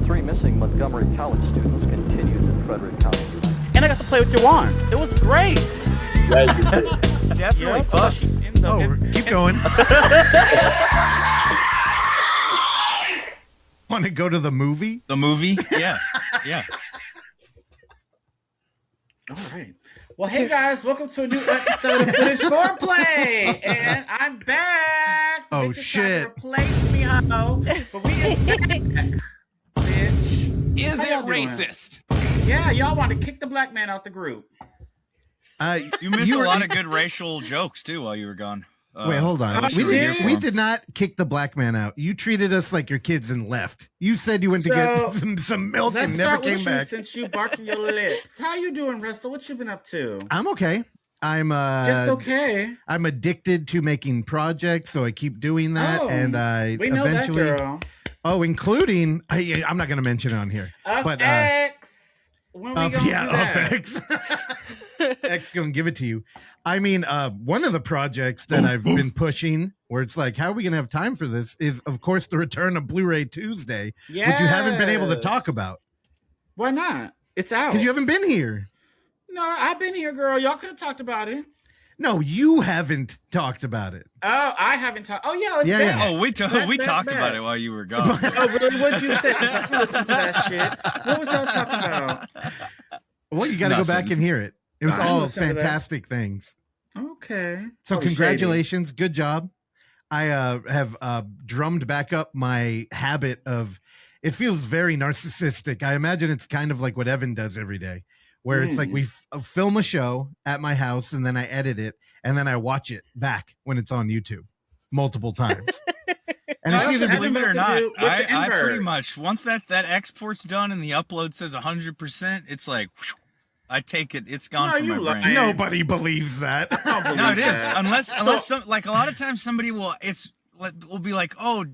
three missing Montgomery College students continues in Frederick County. And I got to play with your wand. It was great. Definitely fun. Keep going. Want to go to the movie? The movie? Yeah. All right. Well, hey guys, welcome to a new episode of Footage Foreplay, and I'm back. Oh Bitches shit! tried to replace me, ho, but we is back, bitch. Is How it y'all doing? racist? Yeah, y'all want to kick the black man out the group. You missed a lot of good racial jokes too while you were gone. Wait, hold on. We did not kick the black man out. You treated us like your kids and left. You said you went to get some milk and never came back. Since you barking your lips, how you doing, Russell? What you been up to? I'm okay. I'm just okay. I'm addicted to making projects, so I keep doing that, and we know eventually. That, girl. Oh, including I'm not going to mention it on here, but X. When we gonna do that? X. X gonna give it to you. I mean, one of the projects that I've been pushing, where it's like, how are we gonna have time for this? Is of course the return of Blu-ray Tuesday, which you haven't been able to talk about. Why not? It's out. Because you haven't been here. No, I've been here, girl. Y'all could have talked about it. No, you haven't talked about it. Oh, I haven't talked. Oh, yeah. It's yeah. Oh, we talked about it while you were gone. Oh, really? What'd you say? I listened to that shit. What was y'all talking about? Well, you got to go back and hear it. It was all fantastic things. Okay. So congratulations. Shady. Good job. I have drummed back up my habit of, it feels very narcissistic. I imagine it's kind of like what Evan does every day, where it's like we film a show at my house and then I edit it and then I watch it back when it's on YouTube multiple times. And it's either, believe it or not, I pretty much, once that export's done and the upload says 100%, it's like, whew, I take it. It's gone from my brain. Nobody believes that. No, it is. Unless like a lot of times somebody will be like, oh,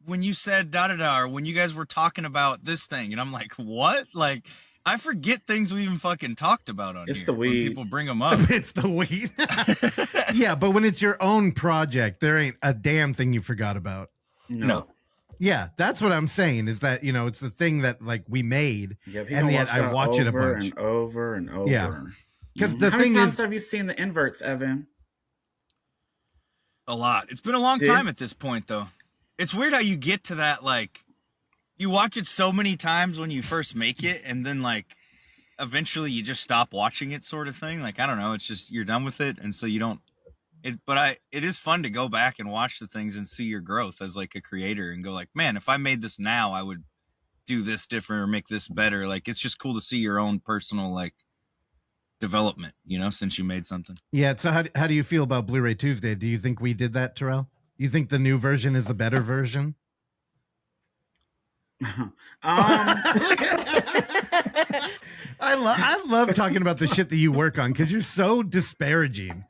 when you said da-da-da, or when you guys were talking about this thing. And I'm like, what? Like, I forget things we even fucking talked about on here. It's the weed. When people bring them up. It's the weed. Yeah, but when it's your own project, there ain't a damn thing you forgot about. No. Yeah, that's what I'm saying, is that, it's the thing that like we made, and yet I watch it a bunch. And over and over. Yeah. Because the How thing many times is, have you seen the inverts, Evan? A lot. It's been a long time at this point, though. It's weird how you get to that, like, you watch it so many times when you first make it, and then, like, eventually you just stop watching it, sort of thing. Like, I don't know. It's just, you're done with it, and so you don't. It is fun to go back and watch the things and see your growth as like a creator and go like, man, if I made this now, I would do this different or make this better. Like, it's just cool to see your own personal like development, since you made something. Yeah. So how do you feel about Blu-ray Tuesday? Do you think we did that, Terrell? You think the new version is a better version? I love talking about the shit that you work on because you're so disparaging.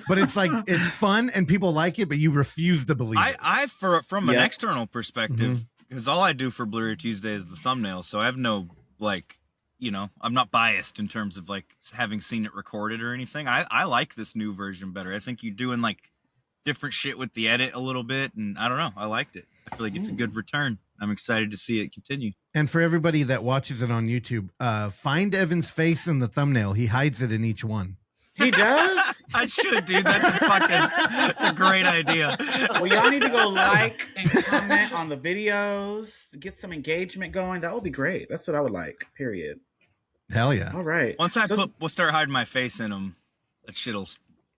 But it's like, it's fun and people like it, but you refuse to believe it. From an external perspective, because all I do for Blu-ray Tuesday is the thumbnail, so I have no, like, I'm not biased in terms of, like, having seen it recorded or anything. I like this new version better. I think you're doing, like, different shit with the edit a little bit, and I don't know. I liked it. I feel like it's a good return. I'm excited to see it continue. And for everybody that watches it on YouTube, find Evan's face in the thumbnail. He hides it in each one. He does? I should, dude. That's a great idea. Well, y'all need to go like and comment on the videos, get some engagement going. That would be great. That's what I would like, period. Hell yeah. All right. Once we'll start hiding my face in them, that shit'll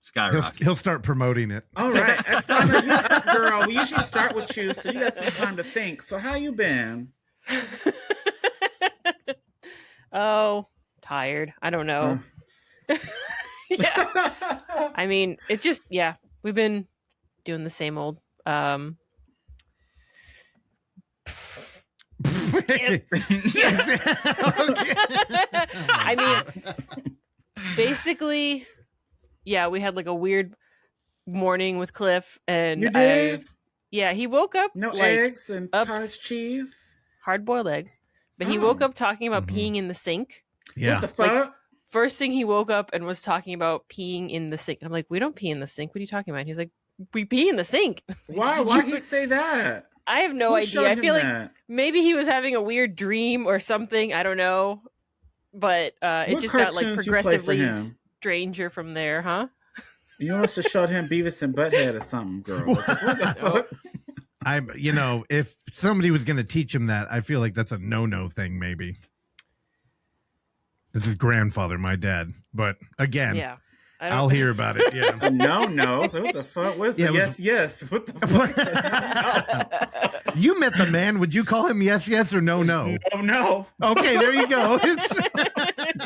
skyrocket. He'll start promoting it. All right. Oksana, you up, girl. We usually start with you, so you got some time to think. So how you been? Oh, tired. I don't know. Yeah. I mean, it's just, we've been doing the same old. I mean, basically, we had like a weird morning with Cliff, and you did? He woke up no eggs and cottage cheese, hard-boiled eggs, but he woke up talking about peeing in the sink. Yeah, what the fuck? Like, first thing he woke up and was talking about peeing in the sink. I'm like, we don't pee in the sink. What are you talking about? He's like, we pee in the sink. Why? Why did he say that? I have no Who idea. showed I him feel like that? maybe he was having a weird dream or something. I don't know. But it What just got like cartoons you play for progressively him? stranger from there, huh? You must have showed him Beavis and Butthead or something, girl. Because what the fuck? I'm, if somebody was going to teach him that, I feel like that's a no-no thing. Maybe this is grandfather, my dad, but again, Yeah. I'll hear about it. Yeah. No. So what the fuck? What's Yeah, yes? What the fuck? You met the man. Would you call him yes or no? No. Okay, there you go.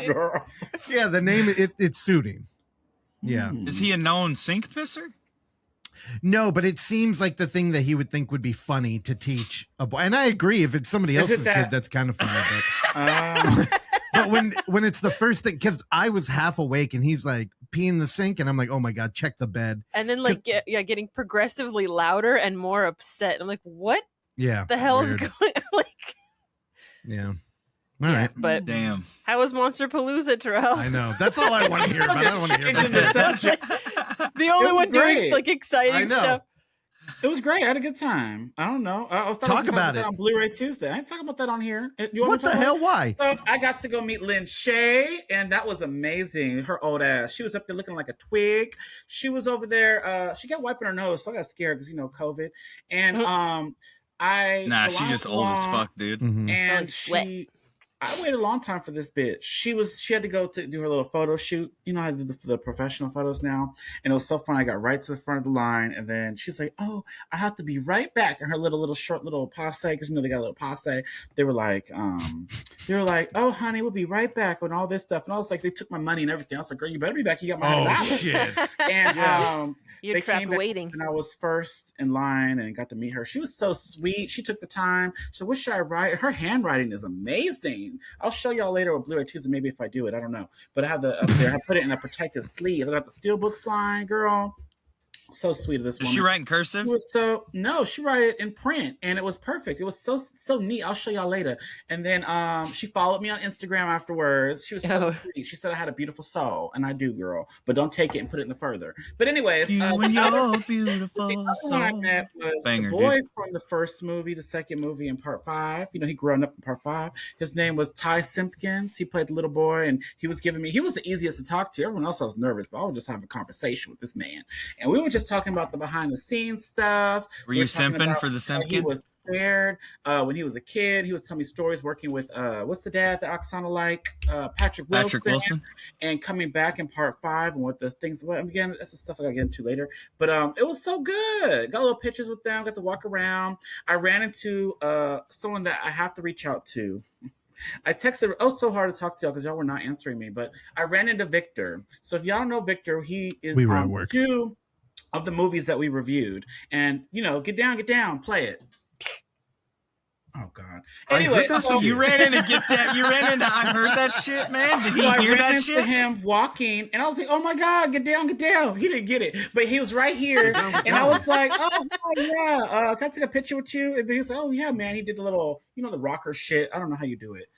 Girl. Yeah, the name it's suiting. Yeah. Is he a known sink pisser? No, but it seems like the thing that he would think would be funny to teach a boy. And I agree, if it's somebody Is it else's that- kid, that's kind of funny. But when it's the first thing, because I was half awake and he's like peeing in the sink, and I'm like, oh my god, check the bed. And then like getting progressively louder and more upset. I'm like, what Yeah, the hell weird. is going? Like, Yeah. All right. But Damn. how was Monster Palooza, Terrell? I know. That's all I want to hear about. I don't want to hear about Changing the that. subject. The only was one doing great. like I exciting know. stuff. It was great. I had a good time. I don't know. I was Talk talking about that it. on Blu-ray Tuesday. I ain't talking about that on here. You want What me to the talk hell? about Why? So I got to go meet Lynn Shay, and that was amazing. Her old ass. She was up there looking like a twig. She was over there. She kept wiping her nose, so I got scared because COVID. And Nah, she's just old as fuck, dude. Mhm. And Sweat. I waited a long time for this bitch. She had to go to do her little photo shoot. You know how I do the professional photos now? And it was so fun. I got right to the front of the line, and then she's like, oh, I have to be right back. And her little short little posse, because they got a little posse. They were like, oh, honey, we'll be right back and all this stuff. And I was like, they took my money and everything. I was like, girl, you better be back. You got my Oh $100. shit. And You're they trapped came back, waiting. and I was first in line and got to meet her. She was so sweet. She took the time. So what should I write? Her handwriting is amazing. I'll show y'all later with Blu-ray Tuesday, maybe if I do it. I don't know. But I have the up there. I put it in a protective sleeve. I got the steelbook sign, girl. So sweet of this Does woman. she write in cursive? She wrote it in print, and it was perfect. It was so neat. I'll show y'all later. And then she followed me on Instagram afterwards. She was so sweet. She said I had a beautiful soul, and I do, girl. But don't take it and put it in the further. But anyways, You and your beautiful the other one I soul. met was Banger, the boy dude. from the first movie, the second movie in part 5. He grew up in part 5. His name was Ty Simpkins. He played the little boy, and he was the easiest to talk to. Everyone else I was nervous, but I was just having a conversation with this man. And we were just talking about the behind the scenes stuff. Were We you talking simping about for the how He Simpkin? was scared when he was a kid. He was telling me stories working with what's the dad that Oksana Patrick Wilson. Patrick Wilson. And coming back in part 5 and what the things were. Again, that's the stuff I gotta get into later. But it was so good. Got little pictures with them, got to walk around. I ran into someone that I have to reach out to. I texted, so hard to talk to y'all because y'all were not answering me, but I ran into Victor. So if y'all don't know Victor, he is We were at on work. 2 of the movies that we reviewed. And, get down, play it. Oh God. Anyway, So you ran into You ran into. I heard that shit, man. Did he I hear ran that into shit? him walking, and I was like, "Oh my God, get down!" He didn't get it, but he was right here, and I was like, "Oh yeah, can I take a picture with you?" And then he's like, "Oh yeah, man." He did the little, the rocker shit. I don't know how you do it.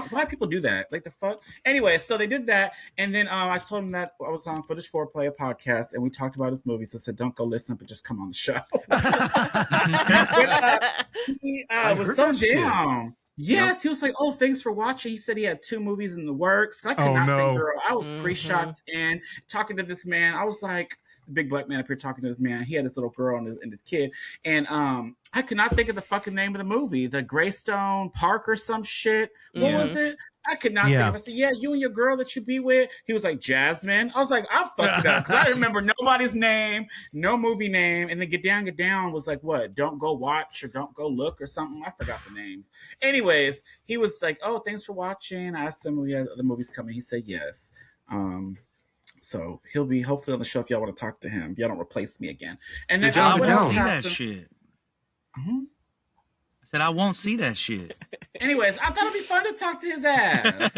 Why people do that? Like the fuck. Anyway, so they did that, and then I told him that I was on Footage Foreplay, a podcast, and we talked about his movies. I said, "Don't go listen, but just come on the show." He was so down. Yes, he was like, "Oh, thanks for watching." He said he had 2 movies in the works. I could not think, girl. I was 3 shots in, talking to this man. I was like, the big black man up here talking to this man. He had this little girl and his kid, and I could not think of the fucking name of the movie, the Greystone Park or some shit. What was it? I could not think of it. I said, "Yeah, you and your girl that you be with." He was like, "Jasmine." I was like, "I'm fucking up," because I didn't remember nobody's name, no movie name. And then Get Down was like, what? Don't go watch or don't go look or something. I forgot the names. Anyways, he was like, "Oh, thanks for watching." I asked him if he had other movies coming. He said yes. So he'll be hopefully on the show if y'all want to talk to him. If y'all don't replace me again. And then I what won't else see that happened? shit. I said I won't see that shit. Anyways, I thought it'd be fun to talk to his ass.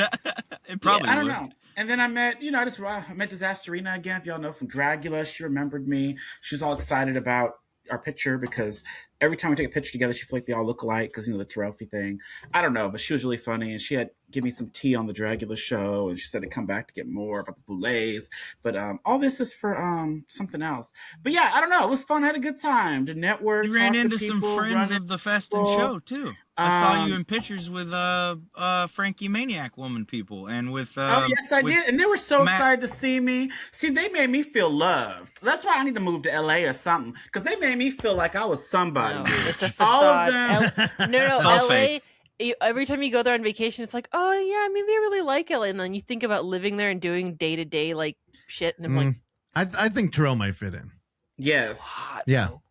It probably I don't would. know. And then I met, I met Disasterina again. If y'all know from Dragula, she remembered me. She was all excited about our picture because every time we take a picture together, she feel like they all look alike because the Terrell thing. I don't know, but she was really funny, and she had give me some tea on the Dragula show, and she said to come back to get more about the boulets. But all this is for something else. But yeah, I don't know. It was fun. I had a good time. The network. You ran into some friends of the Fest and Show too. I saw you in pictures with Frankie Maniac Woman people and with yes, I did, and they were so excited to see me. See, they made me feel loved. That's why I need to move to LA or something, because they made me feel like I was somebody. No, it's a facade. All of them. No, LA. Fake. Every time you go there on vacation, it's like, oh yeah, maybe I really like LA, and then you think about living there and doing day to day like shit, and I'm like, I think Terrell might fit in. Yes. so hot, Yeah. though.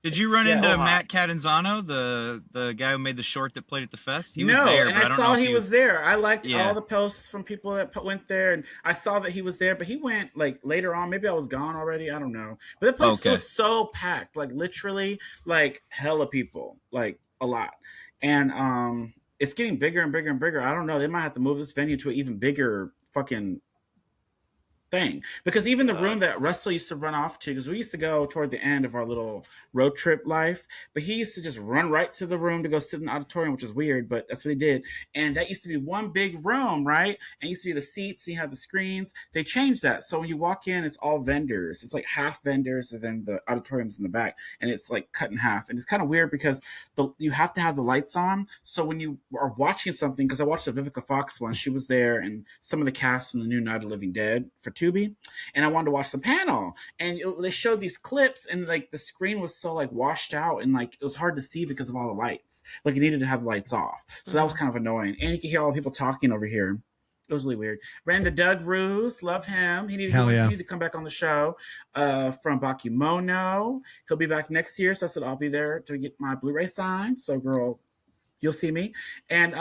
Did you run into Matt Catanzano, the guy who made the short that played at the Fest? He was No, there, and but I saw he was there. I liked Yeah. all the posts from people that went there, and I saw that he was there, but he went like later on. Maybe I was gone already. I don't know. But the place was so packed, like literally, like hella people, like a lot. And it's getting bigger and bigger and bigger. I don't know. They might have to move this venue to an even bigger fucking thing, because even the room that Russell used to run off to, because we used to go toward the end of our little road trip life, but he used to just run right to the room to go sit in the auditorium, which is weird, but that's what he did. And that used to be one big room, right? And it used to be the seats, and you have the screens. They changed that, so when you walk in, it's all vendors. It's like half vendors, and then the auditorium's in the back, and it's like cut in half. And it's kind of weird because you have to have the lights on, so when you are watching something, because I watched the Vivica Fox one, she was there, and some of the cast from the new Night of the Living Dead for Tubi, and I wanted to watch the panel, and they showed these clips, and like the screen was so like washed out, and like it was hard to see because of all the lights. Like you needed to have the lights off, so that was kind of annoying. And you could hear all the people talking over here. It was really weird. Ran into Doug Ruse, love him. He needed to come back on the show. From Bakemono, he'll be back next year, so I said I'll be there to get my Blu-ray signed. So girl, you'll see me. And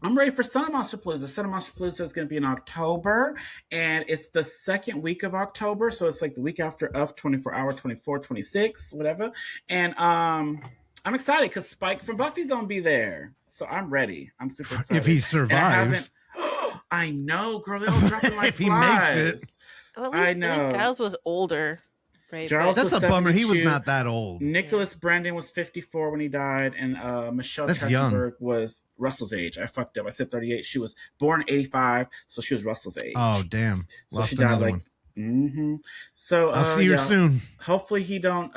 I'm ready for Son of Monster Palooza. Son of Monster Palooza is going to be in October, and it's the second week of October, so it's like the week after of 24 Hour, 24, 26, whatever. And I'm excited because Spike from Buffy's going to be there, so I'm ready. I'm super excited. If he survives. I know, girl. They don't drop it like If he flies. makes it. Well, I at know. least Giles was older, right? Giles That's was a bummer. He was 72. not that old. Nicholas Brandon was 54 when he died, and Michelle That's young. Trachtenberg was Russell's age. I fucked up. I said 38. She was born 85, so she was Russell's age. Oh, damn. So Lost she died another like. one. Mm-hmm. So I'll see her soon. Hopefully he don't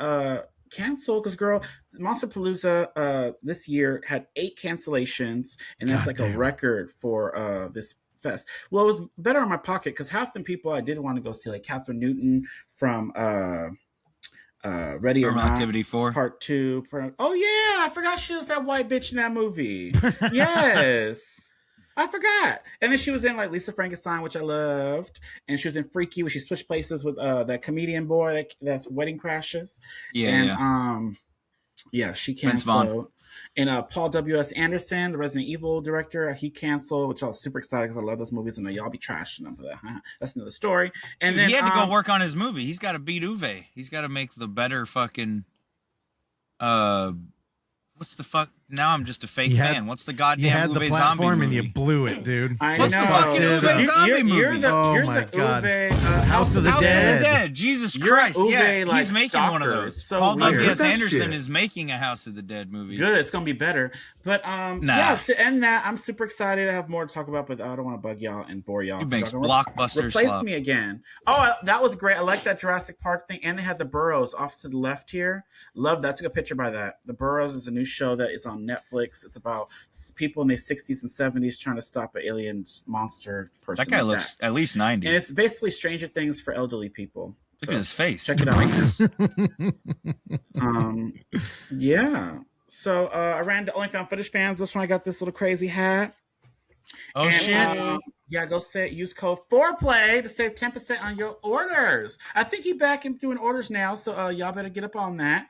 cancel, because girl, Monster Palooza this year had 8 cancellations, and that's like a record for this fest. Well, it was better in my pocket because half the people I did want to go see, like Catherine Newton from Ready or Not Activity 4 Part 2. Oh yeah, I forgot she was that white bitch in that movie. Yes. I forgot. And then she was in like Lisa Frankenstein, which I loved, and she was in Freaky, where she switched places with that comedian boy that's Wedding Crashes. Yeah, she canceled. And Paul W.S. Anderson, the Resident Evil director, he canceled, which I was super excited because I love those movies, and y'all be trashing them. But that's another story. And then he had to go work on his movie. He's got to beat Uwe. He's got to make the better fucking. What's the fuck? Now I'm just a fake fan. What's the goddamn You had the Uwe platform zombie and movie? you blew it, dude. What's the fucking Uwe zombie movie? You're the Uwe, House of the Dead. Jesus You're Christ. Uwe, Yeah, like, he's making one of stalker. those. So Paul weird. W.S. That Anderson shit. is making a House of the Dead movie. Good, it's gonna be better. But yeah, to end that, I'm super excited. I have more to talk about, but I don't want to bug y'all and bore y'all. He makes Y'all gonna blockbuster replace slop. me again. Oh, that was great. I like that Jurassic Park thing, and they had the Burrows off to the left here. Love that. Took a picture by that. The Burrows is a new show that is on Netflix. It's about people in their 60s and 70s trying to stop an alien monster person. That guy like looks at least 90. and it's basically Stranger Things for elderly people. Look at his face. Check it out. Yeah. So I ran to OnlyFoundFootageFans. That's when I got this little crazy hat. Oh, And, shit. yeah, go use code Foreplay to save 10% on your orders. I think he's back and doing orders now, so y'all better get up on that.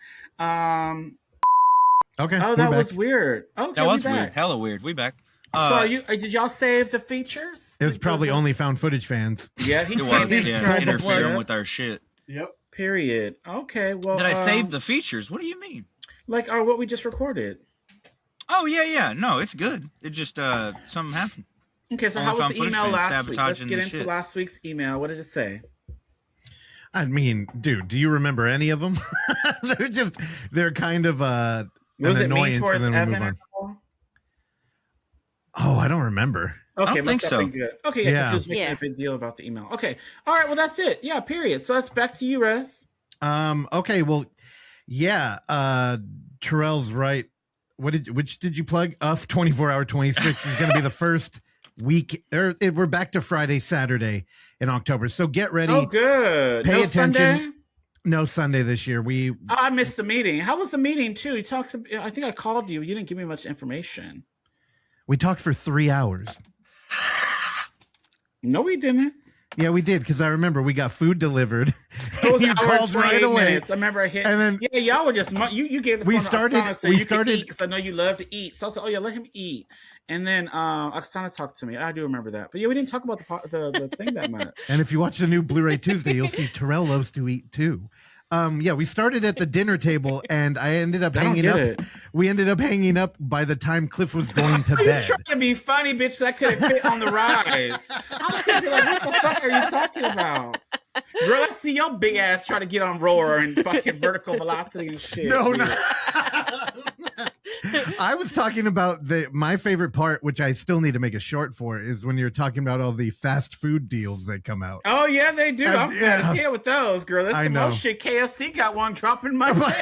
Okay. Oh, that was weird. Okay, That was we back. weird. Hella weird. We back. So did y'all save the features? It was probably only found footage fans. Yeah, he It was, came in and tried to interfering plug. with our shit. Yep. Period. Okay, well. Did I save the features? What do you mean? Like what we just recorded. Oh, yeah. No, it's good. It just, something happened. Okay, so how was the OnlyFoundFootageFans email last week? Let's sabotaging get the into shit. last week's email. What did it say? I mean, dude, do you remember any of them? they're kind of an Was it mean annoyance, towards and then we move Evan? on. Oh, I don't remember. Okay, I don't think must have so. been good. Okay, yeah, because Yeah. he was making a big deal about the email. Okay, all right, well that's it. Yeah, period. So that's back to you, Russ. Okay, well, yeah. Terrell's right. Which did you plug? 24 hour 26 is going to be the first week. We're back to Friday, Saturday in October. So get ready. Oh, good. Pay No attention. Sunday? No Sunday this year. I missed the meeting. How was the meeting too? You talked to, I think I called you. You didn't give me much information. We talked for 3 hours. No, we didn't. Yeah, we did, because I remember we got food delivered. It was You an hour and called 28 right away. minutes. I remember I hit. And then yeah, y'all were just you gave the we phone started- to Oksana so we you started- could eat because I know you love to eat. So I said, oh yeah, let him eat. And then Oksana talked to me. I do remember that. But yeah, we didn't talk about the thing that much. And if you watch the new Blu-ray Tuesday, you'll see Terrell loves to eat too. Yeah, we started at the dinner table, and I ended up I don't hanging get up. it. We ended up hanging up by the time Cliff was going to You bed. trying to be funny, bitch? That couldn't fit on the rides. I'm sitting here like, what the fuck are you talking about? Girl, I see your big ass try to get on roller and fucking vertical velocity and shit. No, no. I was talking about my favorite part, which I still need to make a short for, is when you're talking about all the fast food deals that come out. Oh yeah, they do. I'm Yeah. glad to hear with those, girl. There's I some know. more shit. KFC got one dropping Monday.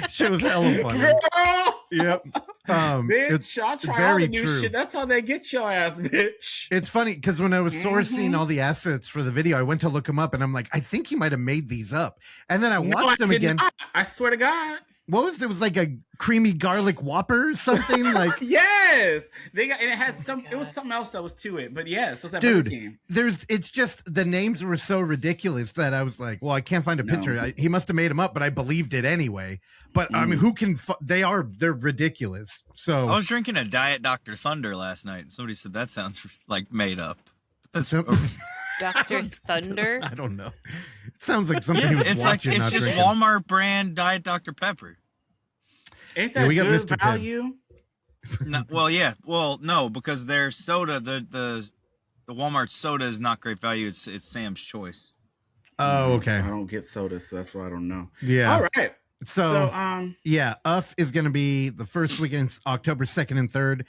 Shit was hella funny. Girl, Yep. It's bitch, I'll try all very the new true. shit. That's how they get your ass, bitch. It's funny because when I was sourcing Mhm. all the assets for the video, I went to look them up, and I'm like, I think he might have made these up. And then I No, watched them did again. not. I swear to God. What was it? Was like a creamy garlic Whopper or something? Like, Yes, they got, and it had some. It was something else that was to it, but yes, it was at Burger dude, King. it's just the names were so ridiculous that I was like, well, I can't find a No. picture. He must have made them up, but I believed it anyway. But I mean, who can? They're ridiculous. So I was drinking a Diet Dr. Thunder last night, and somebody said that sounds like made up. That's So- Dr. Thunder. I don't know. It sounds like something he was it's like watching. it's not just drinking. Walmart brand Diet Dr. Pepper. Ain't Yeah, that we got good Mr. Pibb. value? No, well, yeah, well, no, because their soda, the Walmart soda is not great value. It's Sam's Choice. Oh, okay. I don't get soda, so that's why I don't know. Yeah. All right. So, So yeah, UF is going to be the first weekend, October 2nd and 3rd.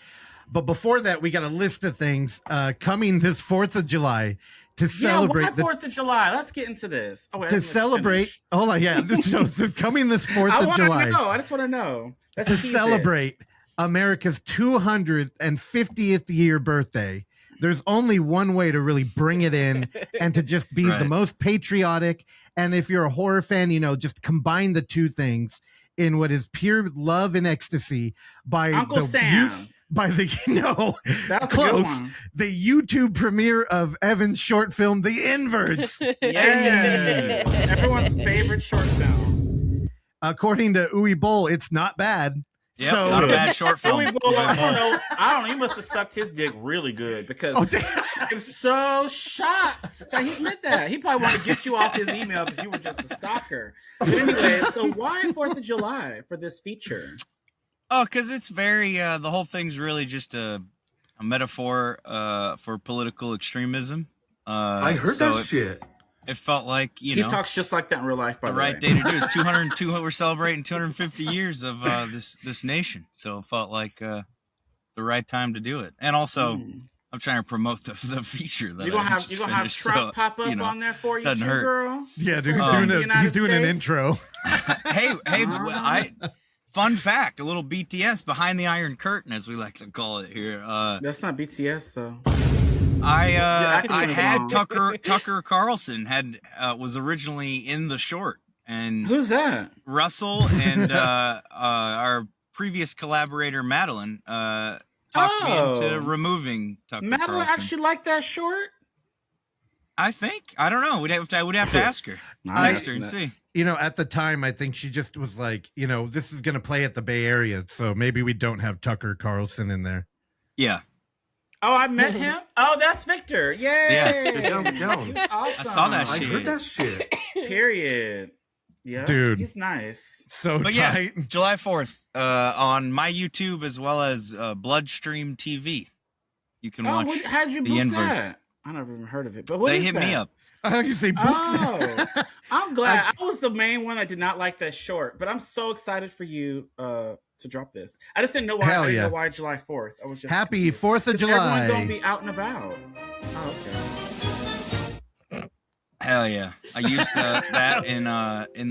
But before that, we got a list of things coming this 4th of July to celebrate. Yeah, why 4th of July? Let's get into this. Oh, wait, I to didn't let you celebrate. finish. Hold on, yeah. So it's coming this 4th I of want July to know. I just want to know. That's to what he said. celebrate America's 250th year birthday. There's only one way to really bring it in and to just be the Right. most patriotic. And if you're a horror fan, just combine the two things in what is pure love and ecstasy by Uncle Sam. by the no, That's a close. good one. The YouTube premiere of Evan's short film, The Inverts. Yeah. Everyone's favorite short film. According to Uwe Boll, it's not bad. Yep, So- not a bad short film. I don't know. He must have sucked his dick really good because Oh, damn. I'm so shocked that he said that. He probably wanted to get you off his email because you were just a stalker. But anyway, so why 4th of July for this feature? Oh, because it's very the whole thing's really just a metaphor for political extremism. I heard so that shit. It felt like He know talks just like that in real life, by the the right way. day to do it. 202. We're celebrating 250 years of this nation, so it felt like the right time to do it. And also, I'm trying to promote the feature that You gonna I have just you gonna have finished, Trump so, pop up you know, on there for you doesn't too, hurt. girl? Yeah, dude, The he's United doing an States? intro. hey, fun fact, a little BTS behind the Iron Curtain, as we like to call it here. That's not BTS though. I acting is had wrong. Tucker Carlson was originally in the short, and Who's that? Russell and our previous collaborator Madeline talked me into removing Tucker Madeline Carlson. actually liked that short. I think, I don't know. I would have to ask her. Ask her and see. At the time, I think she just was like, this is going to play at the Bay Area, so maybe we don't have Tucker Carlson in there. Yeah. Oh, I met him. Oh, that's Victor. Yay! Yeah. Get down. He's awesome. I saw that I shit. heard that shit. Period. Yeah, Dude. he's nice. So But tight. yeah, July 4th on my YouTube as well as Bloodstream TV. You can Oh, watch how'd you the book inverse. that? I never even heard of it. But what They is hit that? me up. I thought you say book. Oh, I'm glad. I was the main one that did not like that short, but I'm so excited for you to drop this. I just didn't know why. Hell I didn't yeah. know why July 4th. I was just Happy confused. 4th of 'Cause July. Everyone's gonna be out and about. Oh, okay. Hell yeah! I used that in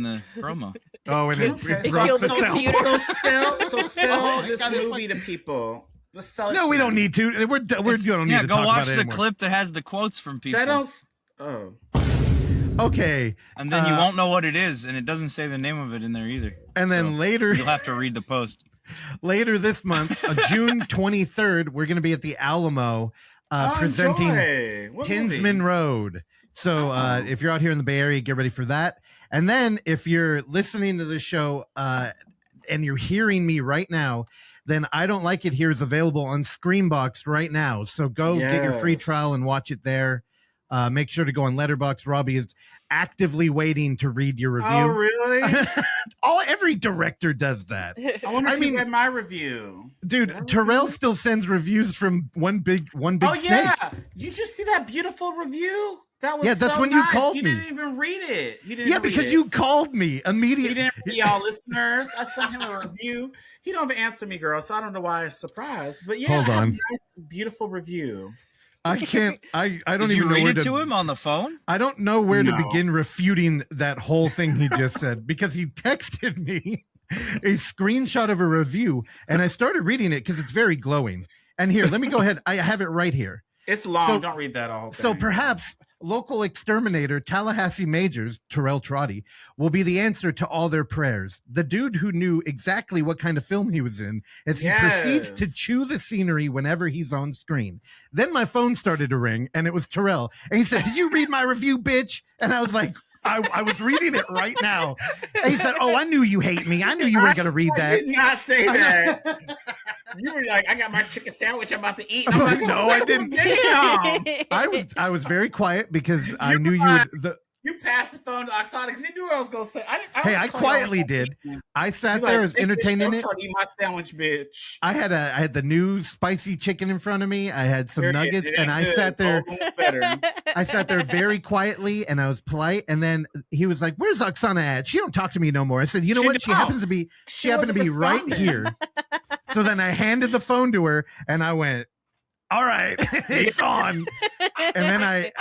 the promo. Oh, and Okay, it so- broke the so sound. beautiful. So sell Oh my this God, it's movie to people. Just sell it. No, to we don't them. need to. We don't need Yeah, to go talk watch about it the anymore. clip that has the quotes from people. That don't. Oh. Okay. And then you won't know what it is, and it doesn't say the name of it in there either. And then So later, you'll have to read the post. later this month, June 23rd, we're going to be at the Alamo presenting enjoy. What Tinsman movie? Road. So if you're out here in the Bay Area, get ready for that. And then if you're listening to this show and you're hearing me right now, then I Don't Like It Here is available on Screenbox right now. So go get your free Yes. trial and watch it there. Make sure to go on Letterboxd. Robbie is actively waiting to read your review. Oh, really? Every director does that. I wonder if I mean- you read my review. Did I Dude, Terrell still sends reviews from one big Oh snake. yeah, you just see that beautiful review? That was Yeah, that's so when you nice. called You me. didn't even read it. You didn't. Yeah, read because it. you called me You immediately. didn't read y'all listeners. I sent him a review. He don't even answer me, girl. So I don't know why I'm surprised. But yeah, Hold I have on. a nice, beautiful review. I can't. I don't Did you even know read where it to him on the phone? I don't know where to No. begin refuting that whole thing he just said because he texted me a screenshot of a review and I started reading it because it's very glowing. And here, let me go ahead. I have it right here. It's long. So- Don't read that all. So perhaps local exterminator Tallahassee Majors, Terrell Trotty, will be the answer to all their prayers. The dude who knew exactly what kind of film he was in as he proceeds to Yes. chew the scenery whenever he's on screen. Then my phone started to ring and it was Terrell. And he said, "Did you read my review, bitch?" And I was like, I was reading it right now. And he said, "Oh, I knew you hate me. I knew you weren't going to read I that." did not say that. You were like, I got my chicken sandwich I'm about to eat. And I'm like, No, I didn't. Damn. I was very quiet because I You knew you lied. would. You passed the phone to Oksana because you knew what I was going to say. Hey, I quietly did. I sat there, I was entertaining it. Trying to eat my sandwich, bitch. I had the new spicy chicken in front of me. I had some There it is. nuggets, It and ain't I good. sat there. Oh, it's better. I sat there very quietly, and I was polite. And then he was like, "Where's Oksana at? She don't talk to me no more." I said, "You know She what? She don't. happens to be. She happened to be wasn't right responding. here." So then I handed the phone to her, and I went, "All right, it's on." And then I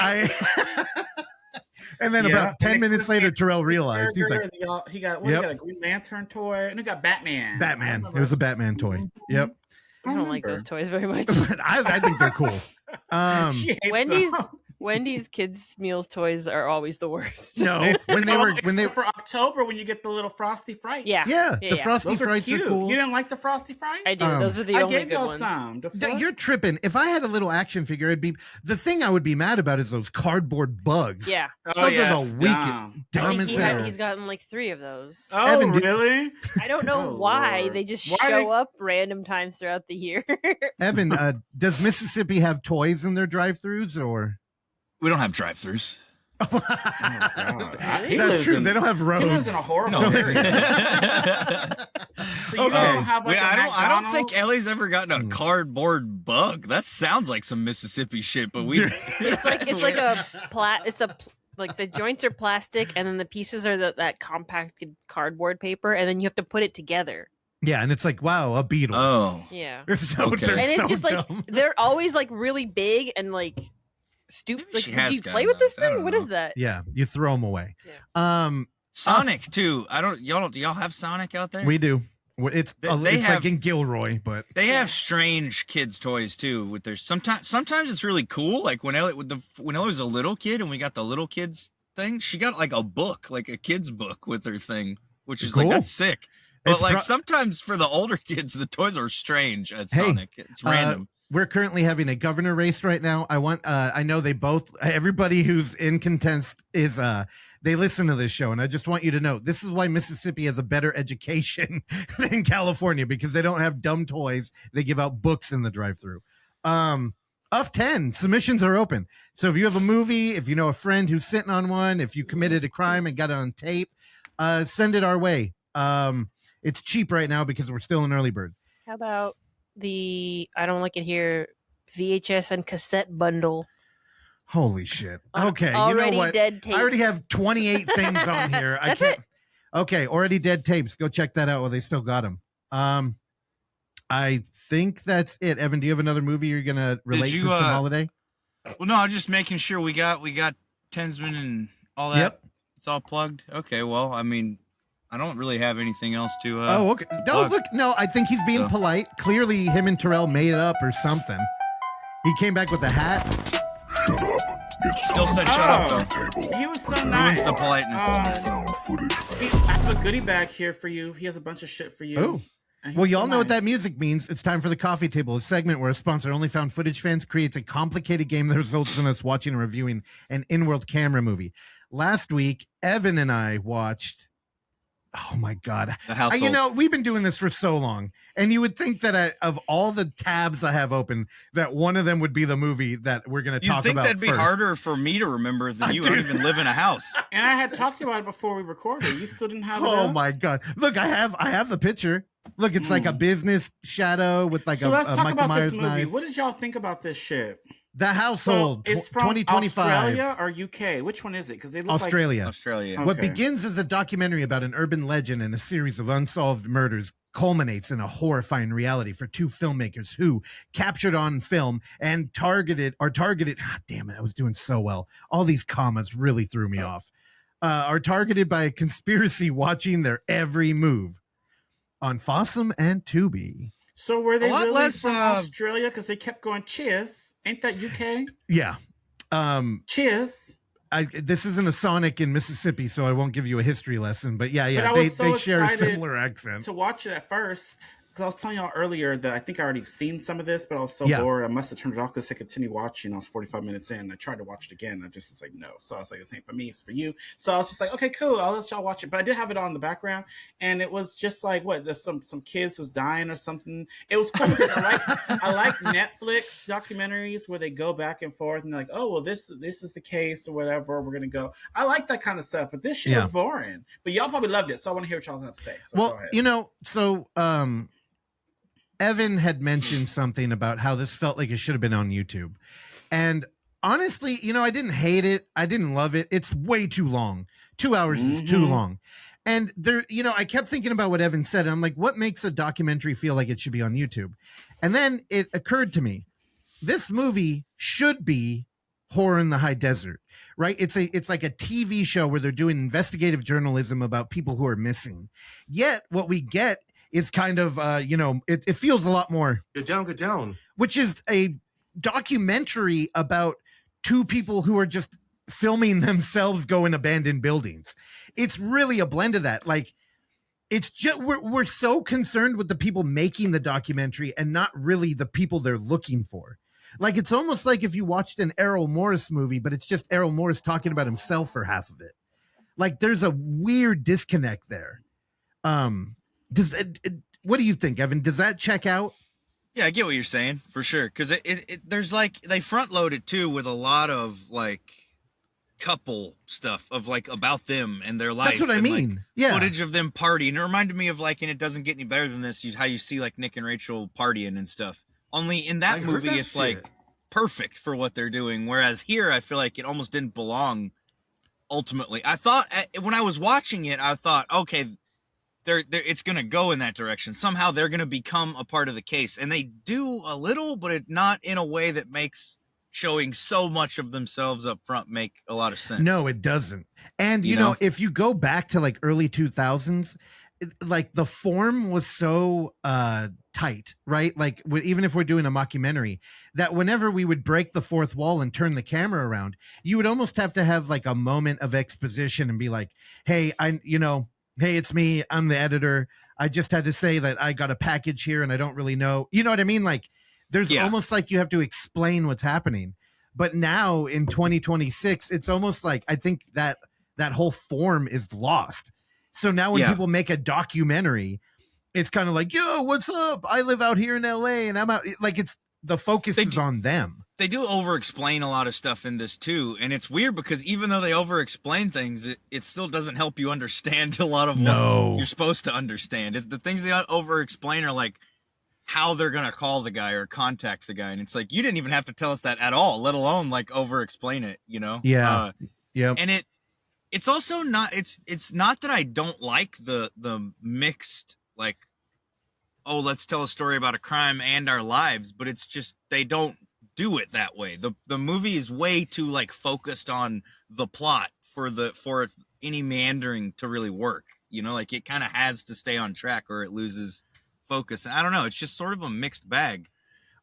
and then Yeah. about 10 And minutes later, Terrell realized. He's like, he got Yep. he got a Green Lantern toy, and he got Batman. "Batman." I It was a Batman toy. Yep. I don't like those toys very much. I think they're cool. She hates Wendy's them. Wendy's kids meals toys are always the worst. No, when they were Except for October when you get the little Frosty Frights. Yeah. yeah, the Frosty Those are Frights cute. are cool. You didn't like the Frosty Frights? I do. Those are the I only gave good y'all ones. some. The fuck? You're tripping. If I had a little action figure, it'd be the thing I would be mad about is those cardboard bugs. Yeah. Oh, those yeah, are it's the weakest. dumb. I Dumb think as he hell. he's gotten like 3 of those. Oh, Evan, did- really? I don't know Oh, why. Lord. They just Why show they- up random times throughout the year. Evan, does Mississippi have toys in their drive-throughs or? We don't have drive-throughs. Oh, God. He That's lives true. in- They don't have roads. He lives in a horrible No. area. So you Okay. guys don't have like Wait, a I don't think McDonald's? Ellie's ever gotten a cardboard bug. That sounds like some Mississippi shit, but we. it's like like the joints are plastic and then the pieces are that compacted cardboard paper and then you have to put it together. Yeah, and it's like, wow, a beetle. Oh. Yeah. It's so, Okay. they're And it's so just like dumb. they're always like really big and like stupid. Maybe Like, she do has you gotten play with this those. I thing? don't What is know. that? Yeah, you throw them away. Sonic too. Y'all have Sonic out there? We do. It's They it's have- like in Gilroy, but They have strange kids' toys too. With their sometimes it's really cool. Like when Ellie was a little kid and we got the little kids thing, she got like a book, like a kid's book with her thing, which is Cool. like that's sick. But It's like sometimes for the older kids, the toys are strange at Hey, Sonic. It's random. we're currently having a governor race right now. I know everybody who's in contest is they listen to this show, and I just want you to know this is why Mississippi has a better education than California, because they don't have dumb toys. They give out books in the drive-through. Of 10 submissions are open. So if you have a movie, if you know a friend who's sitting on one, if you committed a crime and got it on tape, send it our way. It's cheap right now because we're still in early bird. How about the I don't like it here VHS and cassette bundle? Holy shit. On Okay, you already know what? dead tapes. I already have 28 things on here. That's it. Okay, already dead tapes. Go check that out while they still got them. I think that's it. Evan, do you have another movie you're gonna relate to some holiday? Well, no, I'm just making sure we got Tensman and all that. Yep. It's all plugged. Okay, well, I mean, I don't really have anything else to. Oh, okay. to No, plug. look, no, I think he's being polite. Clearly, him and Terrell made it up or something. He came back with a hat. Shut up. It's Still said shut up, though. He was so nice. Ruins the politeness. Found footage. I have a goodie bag here for you. He has a bunch of shit for you. Oh. And he Well, was y'all so know what nice. that music means. It's time for the coffee table, a segment where a sponsor, OnlyFoundFootageFans, creates a complicated game that results in us watching and reviewing an in-world camera movie. Last week, Evan and I watched. Oh my God! The Household. You know, we've been doing this for so long, and you would think that of all the tabs I have open, that one of them would be the movie that we're going to You'd talk think about. that'd be first. harder for me to remember than you. I don't even live in a house. And I had talked about it before we recorded. You still didn't have it. Oh up? my God! Look, I have the picture. Look, it's like a business shadow with like So a let's talk Michael about Myers this movie. knife. What did y'all think about this shit? The Household, it's from 2025. Australia or UK? Which one is it? Because they look Australia. Australia. Okay. What begins as a documentary about an urban legend and a series of unsolved murders culminates in a horrifying reality for two filmmakers who captured on film and targeted. Damn it, I was doing so well. All these commas really threw me off. Are targeted by a conspiracy watching their every move on Fossum and Tubi. So were they A lot really less, from Australia? Because they kept going, cheers. Ain't that UK? Yeah. Cheers. This isn't a Sonic in Mississippi, so I won't give you a history lesson. But yeah, But I they was so share a excited similar accent. to watch it at first. Because I was telling y'all earlier that I think I already seen some of this, but I was so Yeah. bored. I must have turned it off because I continued watching. I was 45 minutes in. I tried to watch it again. I just was like, no. So I was like, this ain't for me. It's for you. So I was just like, okay, cool. I'll let y'all watch it. But I did have it on in the background. And it was just like, what? There's some kids was dying or something. It was cool because I like Netflix documentaries where they go back and forth and they're like, oh, well, this is the case or whatever. We're going to go. I like that kind of stuff. But this shit Yeah. was boring. But y'all probably loved it. So I want to hear what y'all have to say. So go Well, ahead. you know, so Evan had mentioned something about how this felt like it should have been on YouTube. And honestly, you know, I didn't hate it. I didn't love it. It's way too long. 2 hours is too long. And there, you know, I kept thinking about what Evan said. And I'm like, what makes a documentary feel like it should be on YouTube? And then it occurred to me, this movie should be Horror in the High Desert, right? It's like a TV show where they're doing investigative journalism about people who are missing. Yet what we get is kind of, you know, it feels a lot more. Get down. Which is a documentary about two people who are just filming themselves go in abandoned buildings. It's really a blend of that. Like, it's just we're so concerned with the people making the documentary and not really the people they're looking for. Like, it's almost like if you watched an Errol Morris movie, but it's just Errol Morris talking about himself for half of it. Like, there's a weird disconnect there. What do you think, Evan? Does that check out? Yeah, I get what you're saying for sure. Because there's like they front load it too with a lot of like couple stuff of like about them and their life. That's what I and, mean. Like, Yeah. footage of them partying. It reminded me of like, and it doesn't get any better than this. How you see like Nick and Rachel partying and stuff. Only in that I heard movie, that it's shit. like perfect for what they're doing. Whereas here, I feel like it almost didn't belong. Ultimately, I thought when I was watching it, I thought, okay, it's gonna go in that direction. Somehow they're gonna become a part of the case, and they do a little, but not in a way that makes showing so much of themselves up front make a lot of sense. No, it doesn't. And you know, if you go back to like early 2000s, like the form was so tight, right? Like even if we're doing a mockumentary, that whenever we would break the fourth wall and turn the camera around, you would almost have to have like a moment of exposition and be like, hey, hey, it's me. I'm the editor. I just had to say that I got a package here and I don't really know. You know what I mean? Like there's almost like you have to explain what's happening. But now in 2026, it's almost like I think that whole form is lost. So now when people make a documentary, it's kind of like, yo, what's up? I live out here in LA and I'm out. Like it's the focus is on them. They do over-explain a lot of stuff in this too, and it's weird because even though they over-explain things, it still doesn't help you understand a lot of what you're supposed to understand. The things they over-explain are like how they're gonna call the guy or contact the guy, and it's like you didn't even have to tell us that at all, let alone like over explain it, you know? Yeah. Yep. And it's also not it's not that I don't like the mixed like, oh, let's tell a story about a crime and our lives, but it's just they don't do it that way. The movie is way too like focused on the plot for any meandering to really work. You know, like it kind of has to stay on track or it loses focus. I don't know. It's just sort of a mixed bag.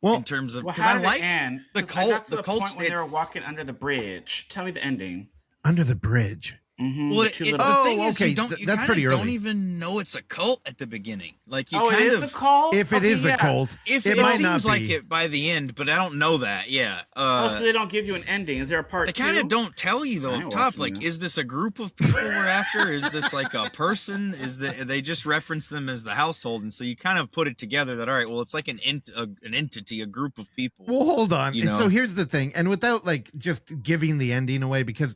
Well, in terms of how I did like it end? the I cult. got to The the cult point when they were walking under the bridge. Tell me the ending. Under the bridge. Mm-hmm. Well, the thing is, you that's pretty don't early. even know it's a cult at the beginning. Like you it kind is of a cult. If it is a cult, if it it might seems not like be. it by the end, but I don't know that. Yeah. So they don't give you an ending. Is there a part They two? kind of don't tell you though I up ain't top. watching Like, this. is this a group of people we're after? Is this like a person? They just reference them as the household, and so you kind of put it together that all right, well, it's like an entity, a group of people. Well, hold on. You know? So here's the thing, and without like just giving the ending away, because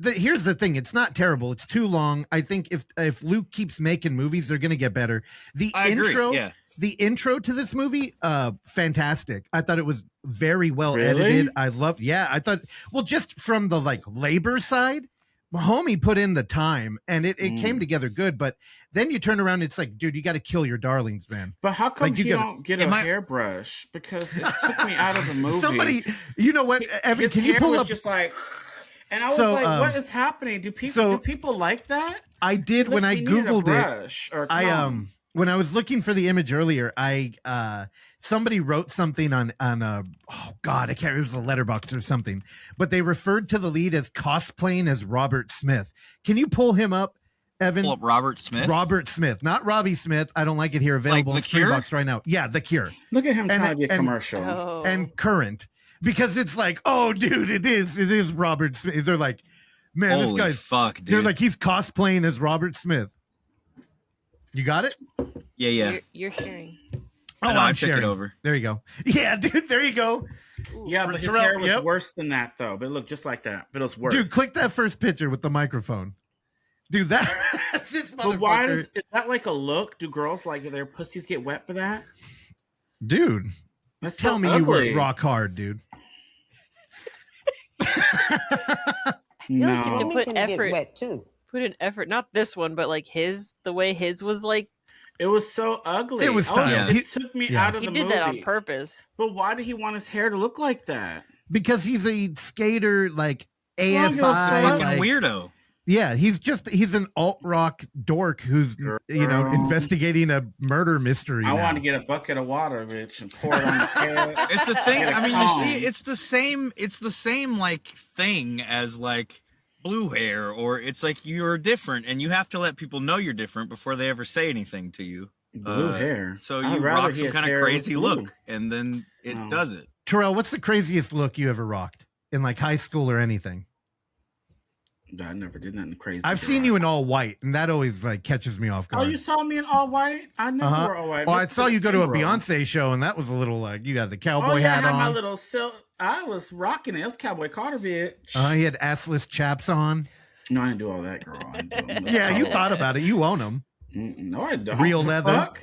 here's the thing: it's not terrible. It's too long. I think if Luke keeps making movies, they're going to get better. I agree, the intro to this movie, fantastic. I thought it was very well Really? edited. I loved. Yeah, I thought. Well, just from the like labor side, my homie put in the time, and it came together good. But then you turn around, it's like, dude, you got to kill your darlings, man. But how come Like, you you gotta- don't get a hairbrush? Because it took me out of the movie. Somebody, you know what, Evan? His Can you hair pull was up? just like, and I was So, like, what is happening? Do people like that? I did when I He needed a googled brush it. or a I comb. when I was looking for the image earlier, somebody wrote something on oh god, I can't remember, it was a letterbox or something, but they referred to the lead as cosplaying as Robert Smith. Can you pull him up, Evan? Pull up Robert Smith. Robert Smith, not Robbie Smith. I don't like it here. Available Like in The Cure? Box right now. Yeah, The Cure. Look at him and- trying to be a and- commercial. Oh. And current, because it's like, oh dude, it is Robert Smith. They're like, man, Holy this guy's fuck, dude. they're like, he's cosplaying as Robert Smith. You got it? Yeah. You're sharing. I know, I'm I took it sharing. over. There you go. Yeah, dude, there you go. Yeah, but his Terrell, hair was yep. worse than that, though. But it looked just like that. But it was worse. Dude, click that first picture with the microphone. Dude, that this But why motherfucker. is that like a look? Do girls like their pussies get wet for that? Dude, That's tell so me ugly. you work rock hard, dude. feel like you have to No, put Can get effort. wet too. Put an effort. Not this one, but like the way his was like. it was so ugly. It was style. It took me Yeah. out of He the did movie. that on purpose. But why did he want his hair to look like that? Because he's a skater, like Well, you're AFI. fucking Fucking Like, weird. yeah, he's an alt rock dork who's Girl. investigating a murder mystery. I now. want to get a bucket of water, bitch, and pour it on his head. It's a thing. Get a I mean, comb. you see, it's the same like thing as like blue hair, or it's like you're different, and you have to let people know you're different before they ever say anything to you. Blue hair. So I'd you rather rock some his kind of hair was crazy blue. look, and then it No. does it. Terrell, what's the craziest look you ever rocked in like high school or anything? No, I never did nothing crazy. I've seen you in all white, and that always like catches me off Oh, guard. you saw me in all white? I never Uh-huh. wore all white. Oh, I Mr. saw you go to a Emerald. Beyonce show, and that was a little like you got the Oh, cowboy yeah, I hat had my on. little silk. I was rocking it. It was Cowboy Carter, bitch. He had assless chaps on. No, I didn't do all that, girl. I didn't do all that. Yeah, you thought about it. You own them. No, I don't. Real The leather. fuck?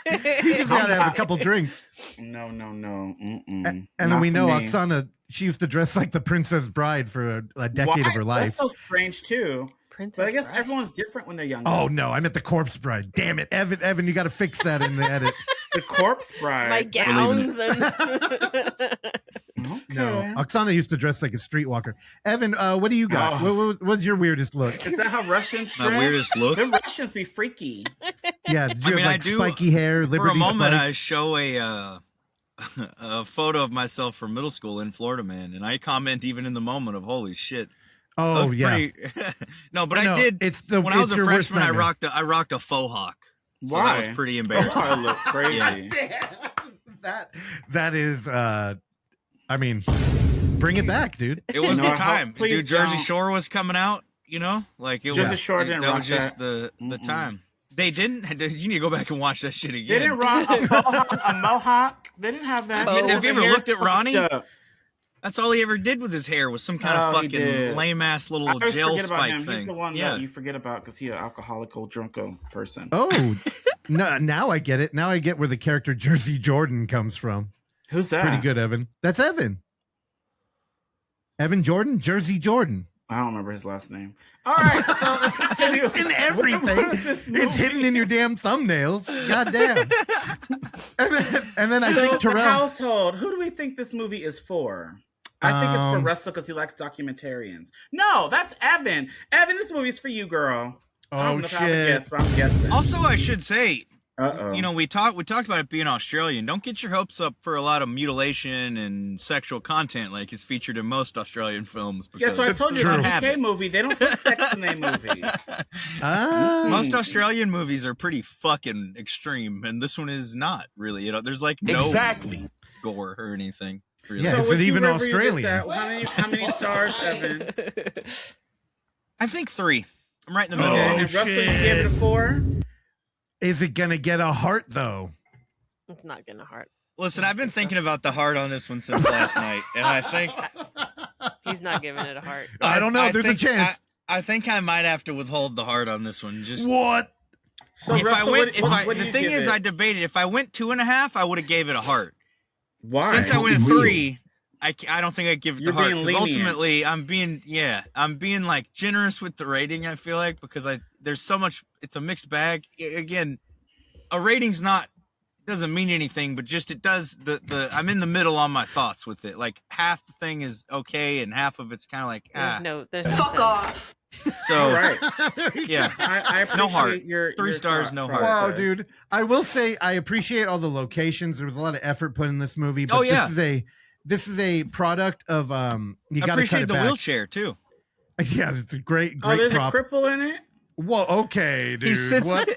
You just gotta have a couple drinks. No. Mm-mm. And then Not we for know me. Oksana, she used to dress like the Princess Bride for a decade Why? of her life. That's so strange too. Princess But I guess Bride. everyone's different when they're younger. Oh no, I meant the Corpse Bride. Damn it, Evan, you got to fix that in the edit. The Corpse Bride. My gowns and Okay. No, Oksana used to dress like a streetwalker. Evan, what do you got? Oh. What's your weirdest look? Is that how Russians My dress? weirdest look? The Russians be freaky. Yeah, do you have mean, I like do- spiky hair, Liberty For a moment, I spikes? show a photo of myself from middle school in Florida, man, and I comment even in the moment of holy shit. Oh Looked yeah, pretty- no, but No, I did. It's the When I was a your worst freshman, I nightmare. rocked a faux hawk. So Why? that was pretty Oh, embarrassing. I look crazy. that is. I mean, bring it back, dude. It was No, the time, please dude. Jersey don't. Shore was coming out, you know, like it Jersey was. Shore didn't that rock was just that. the time. They didn't. You need to go back and watch that shit again. They didn't rock a mohawk. They didn't have that. Have you ever The looked at hair's Ronnie? fucked up. That's all he ever did with his hair was some kind Oh, of he fucking did. lame ass little I always gel forget about spike him. thing. He's the one yeah. that you forget about because he's an alcoholic, drunko person. Oh, No, now I get it. Now I get where the character Jersey Jordan comes from. Who's that? Pretty good, Evan. That's Evan. Evan Jordan, Jersey Jordan. I don't remember his last name. All right, so let's continue. It's in everything. What is this movie? It's hidden in your damn thumbnails. God damn. and then I think The Terrell. household. Who do we think this movie is for? I think it's for Russell because he likes documentarians. No, that's Evan. Evan, this movie is for you, girl. I don't know how to guess, but I'm guessing. Also, I should say, Uh-oh. you know, we talked about it being Australian. Don't get your hopes up for a lot of mutilation and sexual content like is featured in most Australian films. Yeah, so I told you it's a UK habit. movie. They don't put sex in their movies. Most Australian movies are pretty fucking extreme, and this one is not really. You know, there's like no gore or anything. Really. Yeah, So is would it you even review this Australian? at- How many stars, Evan? I think 3. I'm right in the middle. Okay, and Russell, you gave it a 4? Is it gonna get a heart though? It's not gonna heart. Listen, I've been thinking about the heart on this one since last night, and I think He's not giving it a heart. I don't know. There's a think chance. I think I might have to withhold the heart on this one. Just What? So if Russell, I went, what do the you thing give is, it? I debated. If I went 2.5, I would have gave it a heart. Why? Since I went 3, I don't think I'd give it You're the heart. being 'Cause lenient. ultimately, I'm being like generous with the rating. I feel like because there's so much. It's a mixed bag. Again, a rating's doesn't mean anything, but just it does. I'm in the middle on my thoughts with it. Like half the thing is okay, and half of it's kind of like There's no Fuck off. So All right. yeah, I appreciate no heart. your 3 stars, thought no heart. Wow, process. dude. I will say I appreciate all the locations. There was a lot of effort put in this movie, but Oh, yeah. this is a product of you I gotta cut appreciate it the back. wheelchair too. Yeah, it's a great Oh, there's prop. a cripple in it? Whoa, okay, dude. sits- What the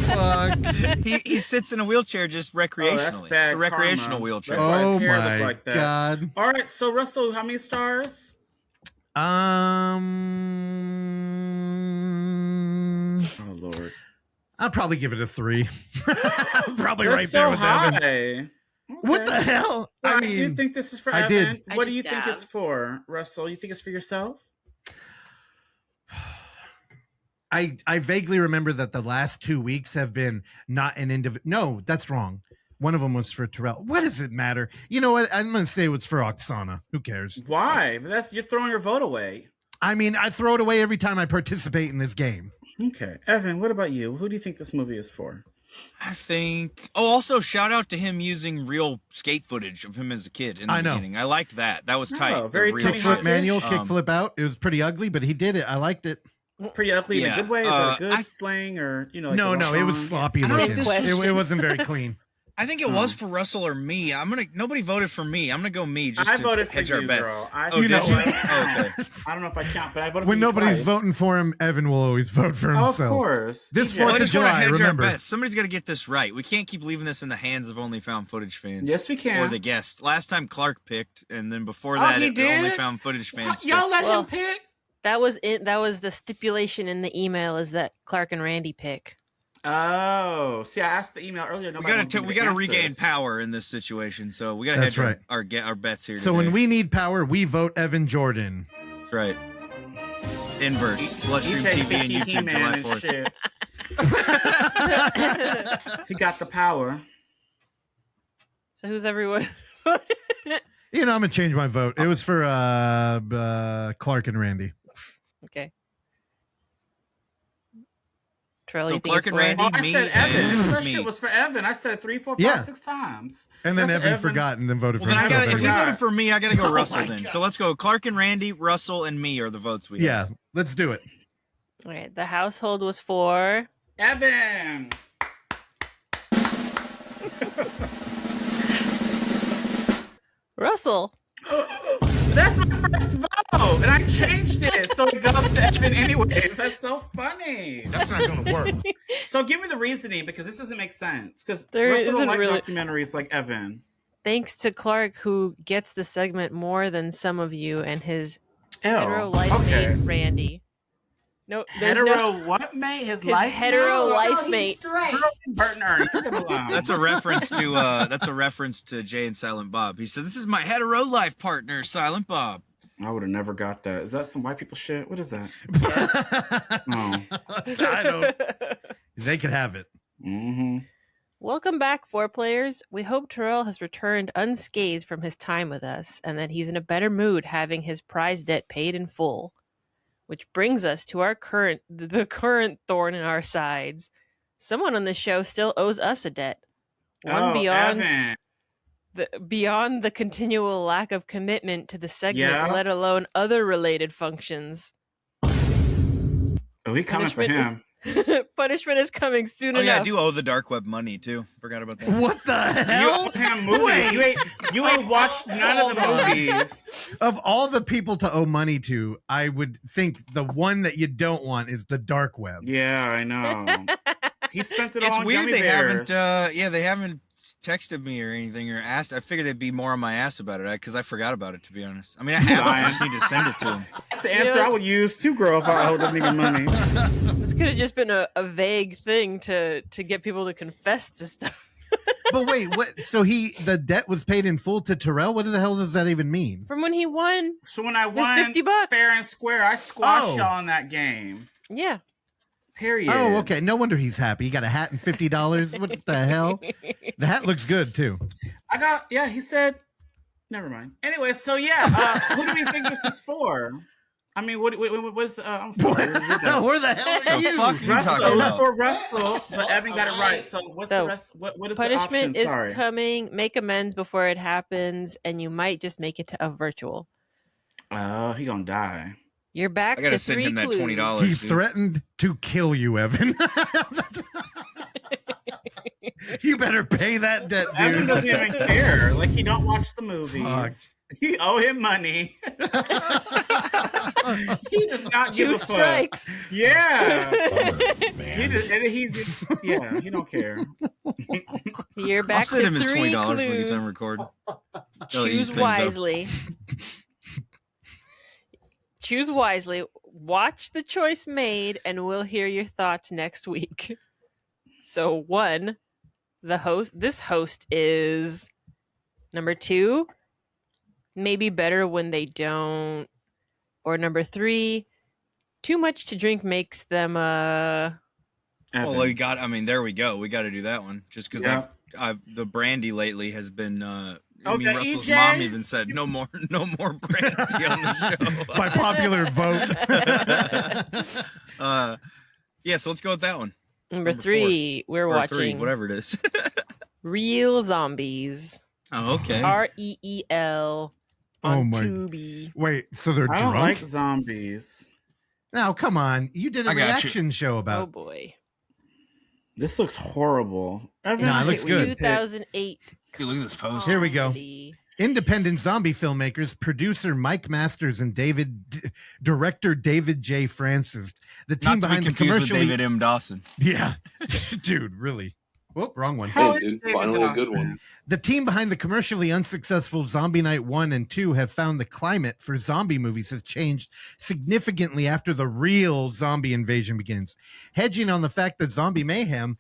fuck? He sits in a wheelchair just recreationally. that's bad It's a recreational karma. wheelchair. That's why his Oh hair looked my like that. god. All right, so Russell, how many stars? Oh Lord. I'll probably give it a 3. I'm probably That's right so there with high. Evan. Okay. What the hell? I I do you mean, think this is for I Evan? did. What I do you just think it's dabbed. for, Russell? You think it's for yourself? I vaguely remember that the last 2 weeks have been not an individual. No, that's wrong. One of them was for Terrell. What does it matter? You know what? I'm going to say it was for Oksana. Who cares? Why? But you're throwing your vote away. I mean, I throw it away every time I participate in this game. Okay. Evan, what about you? Who do you think this movie is for? I think. Oh, also shout out to him using real skate footage of him as a kid in the I know. beginning. I liked that. That was tight. Oh, very The real Tony shit. Hawk. Kickflip manual, Um, kickflip out. It was pretty ugly, but he did it. I liked it. Pretty ugly in Yeah, a good way? Is that a good I- slang or, like No, the it was wrong- sloppy I don't know if looking. this was- It wasn't very clean. I think it was for Russell or me. Nobody voted for me. I'm gonna go me just I to voted for hedge our you, bets. girl. Oh, You did know you? what? Oh, okay. I don't know if I count, but I voted When for you nobody's twice. voting for him, Evan will always vote for Oh, himself. of course. This DJ. Well, I 4th of just want to July, hedge remember. our bets. Somebody's got to get this right. We can't keep leaving this in the hands of OnlyFoundFootageFans. Yes, we can. Or the guest. Last time Clark picked, and then before Oh, that, he the did? OnlyFoundFootageFans. Y'all let Well, him pick? That was it. That was the stipulation in the email is that Clark and Randy pick. Oh, see, I asked the email earlier. We gotta regain power in this situation, so we gotta That's hedge right. our bets here. So when today. we need power, we vote Evan Jordan. That's right. Inverse. Bloodstream TV and YouTube, July 4th. Shit. He got the power. So who's everyone? You know, I'm gonna change my vote. It was for Clark and Randy. Okay. Terrell, So you think Clark it's and for- Randy? Oh, I Me said Evan. and That me. shit was for Evan. I said it 3, 4, 5, Yeah. 6 times. And then That's Evan forgot and then voted Well, for then himself. if we forgot. voted for me, I gotta go Oh Russell my then. God. So let's go. Clark and Randy, Russell, and me are the votes we have. Yeah, let's do it. All right. The household was for. Evan. Russell. That's my first vote, and I changed it so it goes to Evan anyways. That's so funny. That's not gonna work. So give me the reasoning because this doesn't make sense. Because There Russell don't isn't like really- documentaries like Evan. Thanks to Clark, who gets the segment more than some of you, and his Ew. hetero life Okay. mate Randy. No, there's Hetero no what mate? His his life hetero mate? life mate. Bert and Ernie. Leave him alone. That's a reference to Jay and Silent Bob. He said, "This is my hetero life partner, Silent Bob." I would have never got that. Is that some white people shit? What is that? Yes. Oh, I don't. They could have it. Mm-hmm. Welcome back, Foreplayers. We hope Terrell has returned unscathed from his time with us and that he's in a better mood having his prize debt paid in full. Which brings us to our current thorn in our sides. Someone on the show still owes us a debt. One Evan. beyond the continual lack of commitment to the segment, let alone other related functions. Oh, he coming for him. Punishment is coming soon enough. Yeah, I do owe the dark web money too. Forgot about that. What the hell? You owe him movies. You ain't watched none of the movies. Of all the people to owe money to, I would think the one that you don't want is the dark web. Yeah, I know. He spent it It's on weird gummy bears. they haven't texted me or anything or asked. I figured they'd be more on my ass about it because I forgot about it, to be honest. I mean, I have. I just need to send it to them. That's the answer I would use too, girl, if I owed them nigga money. This could have just been a vague thing to get people to confess to stuff. But wait, what? So the debt was paid in full to Terrell? What the hell does that even mean? From when he won. So when I won $50 fair and square, I squashed y'all in that game. Yeah. Period. Oh, okay. No wonder he's happy. He got a hat and $50. What the hell? The hat looks good too. He said, never mind. Anyway, so who do we think this is for? I mean, what is the, I'm sorry. Where the hell are you? Russell, it's for Russell, but Evan got it right. So what's the rest? What is the option? Punishment is coming, make amends before it happens, and you might just make it to a virtual. Oh, he gonna die. You're back I gotta to send 3 him that clues. $20. He threatened to kill you, Evan. You better pay that debt, dude. Evan doesn't even care. Like, he don't watch the movies. Fuck. He owe him money. He does not give a fuck. 2 strikes. Yeah. Man. He don't care. You're back I'll send to him his 3 $20 when we get clues. done recording. Choose wisely. Choose wisely. Watch the choice made, and we'll hear your thoughts next week. So 1, this host is number 2. Maybe better when they don't. Or number 3, too much to drink makes them Evan. Well, there we go. We got to do that one. Just because the brandy lately has been. Russell's EJ? mom even said no more brandy on the show By popular vote. So let's go with that one. Number 3, we're watching 3, whatever it is. Real Zombies. Oh, okay. REEL on Tubi. Wait, so they're I drunk? don't like zombies. Now, come on. You did a I got reaction show Oh about boy. This looks horrible. Evan, No, it I looks hate when you good. pick. 2008. Dude, look at this post. Here we go. comedy. Independent zombie filmmakers, producer Mike Masters and director David J. Francis. The team Not to be behind the confused with commercially. David M. Dawson. Yeah. Dude, really. Whoop, wrong one. How Hey, is dude, David finally a Dawson? good one. The team behind the commercially unsuccessful Zombie Night 1 and 2 have found the climate for zombie movies has changed significantly after the real zombie invasion begins. Hedging on the fact that zombie mayhem,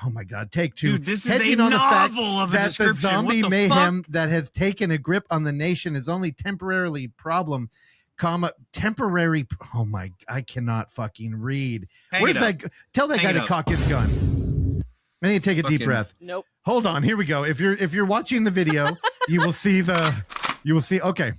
oh my God, take 2. Dude, this is Hedging a on the fact novel of a that the description. zombie What the mayhem fuck? that has taken a grip on the nation is only temporarily temporary. Oh my, I cannot fucking read. Hang Where's it up. that? Tell that Hang guy it to up. cock his gun. I need to take a deep Fucking- breath. Nope. Hold on, here we go. If you're watching the video, you will see okay.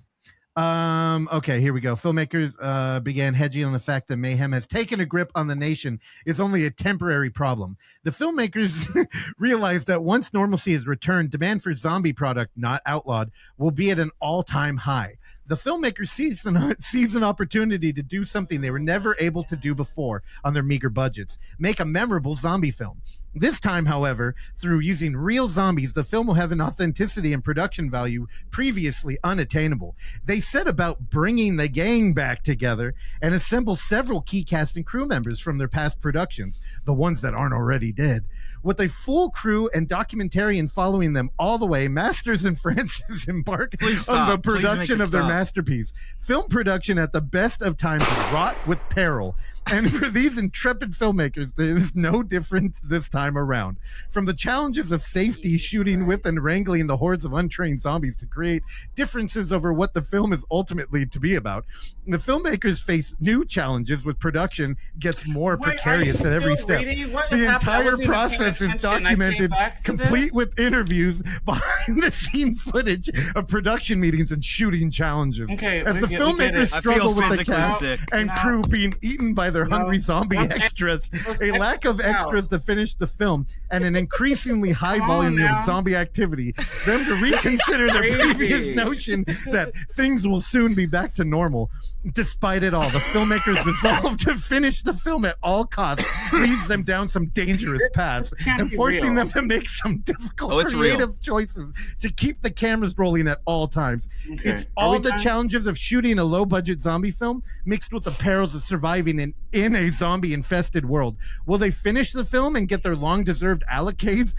Okay, here we go. Filmmakers began hedging on the fact that mayhem has taken a grip on the nation is only a temporary problem. The filmmakers realized that once normalcy is returned, demand for zombie product, not outlawed, will be at an all-time high. The filmmakers seized an opportunity to do something they were never able to do before on their meager budgets, make a memorable zombie film. This time, however, through using real zombies, the film will have an authenticity and production value previously unattainable. They set about bringing the gang back together and assemble several key cast and crew members from their past productions, the ones that aren't already dead. With a full crew and documentarian following them all the way, Masters and Francis embark on the production of their masterpiece. Film production at the best of times is wrought with peril. And for these intrepid filmmakers, there is no different this time time around. From the challenges of safety, shooting with and wrangling the hordes of untrained zombies to create differences over what the film is ultimately to be about, the filmmakers face new challenges with production gets more precarious at every step. The entire process is documented, complete with interviews, behind-the-scene footage of production meetings and shooting challenges. As the filmmakers struggle with the cast and crew being eaten by their hungry zombie extras, a lack of extras to finish the film, and an increasingly high volume of zombie activity, them to reconsider their previous notion that things will soon be back to normal. Despite it all, the filmmakers' resolve to finish the film at all costs leads them down some dangerous paths and forcing them to make some difficult creative choices to keep the cameras rolling at all times. It's all the challenges of shooting a low-budget zombie film mixed with the perils of surviving in a zombie-infested world. Will they finish the film and get their long-deserved accolades?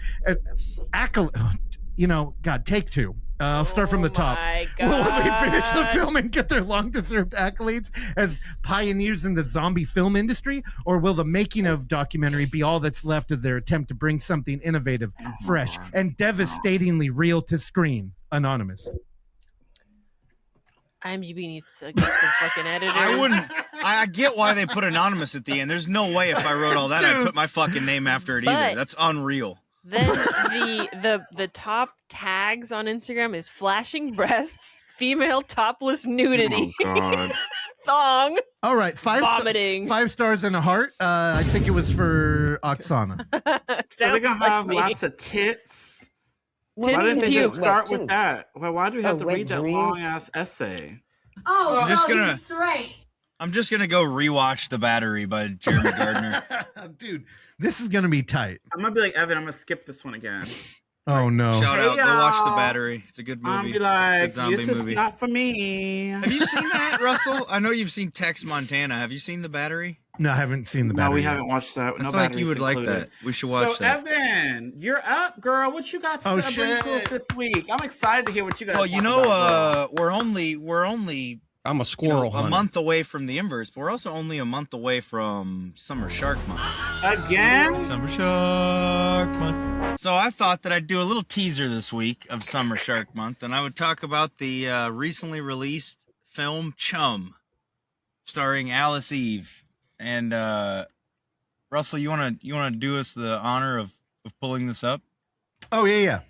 God, take two. I'll start from the top. Will they finish the film and get their long-deserved accolades as pioneers in the zombie film industry? Or will the making of documentary be all that's left of their attempt to bring something innovative, fresh, and devastatingly real to screen? Anonymous. IMDb needs to get some fucking editors. I get why they put anonymous at the end. There's no way if I wrote all that, I'd put my fucking name after it either. That's unreal. Then the top tags on Instagram is flashing breasts, female topless nudity, thong. All right, vomiting, 5 stars and a heart. I think it was for Oksana. So they're gonna have lots of tits. Why didn't they just start with that? Why do we have to read that long ass essay? He's straight. I'm just gonna go rewatch The Battery by Jeremy Gardner. Dude, this is gonna be tight. I'm gonna be like, Evan, I'm gonna skip this one again. Oh no! Shout out, go watch The Battery. It's a good movie. I'll be like, this is not for me. Have you seen that, Russell? I know you've seen Tex Montana. Have you seen The Battery? No, I haven't seen The Battery. No, we haven't watched that. I feel like you would like that. We should watch that. Evan, you're up, girl. What you got to bring to us this week? I'm excited to hear what you got. Well, we're only. I'm a squirrel hunter. A month away from the inverse, but we're also only a month away from Summer Shark Month. Again? Summer Shark Month. So I thought that I'd do a little teaser this week of Summer Shark Month, and I would talk about the recently released film Chum, starring Alice Eve. And Russell, you wanna do us the honor of pulling this up? Oh yeah.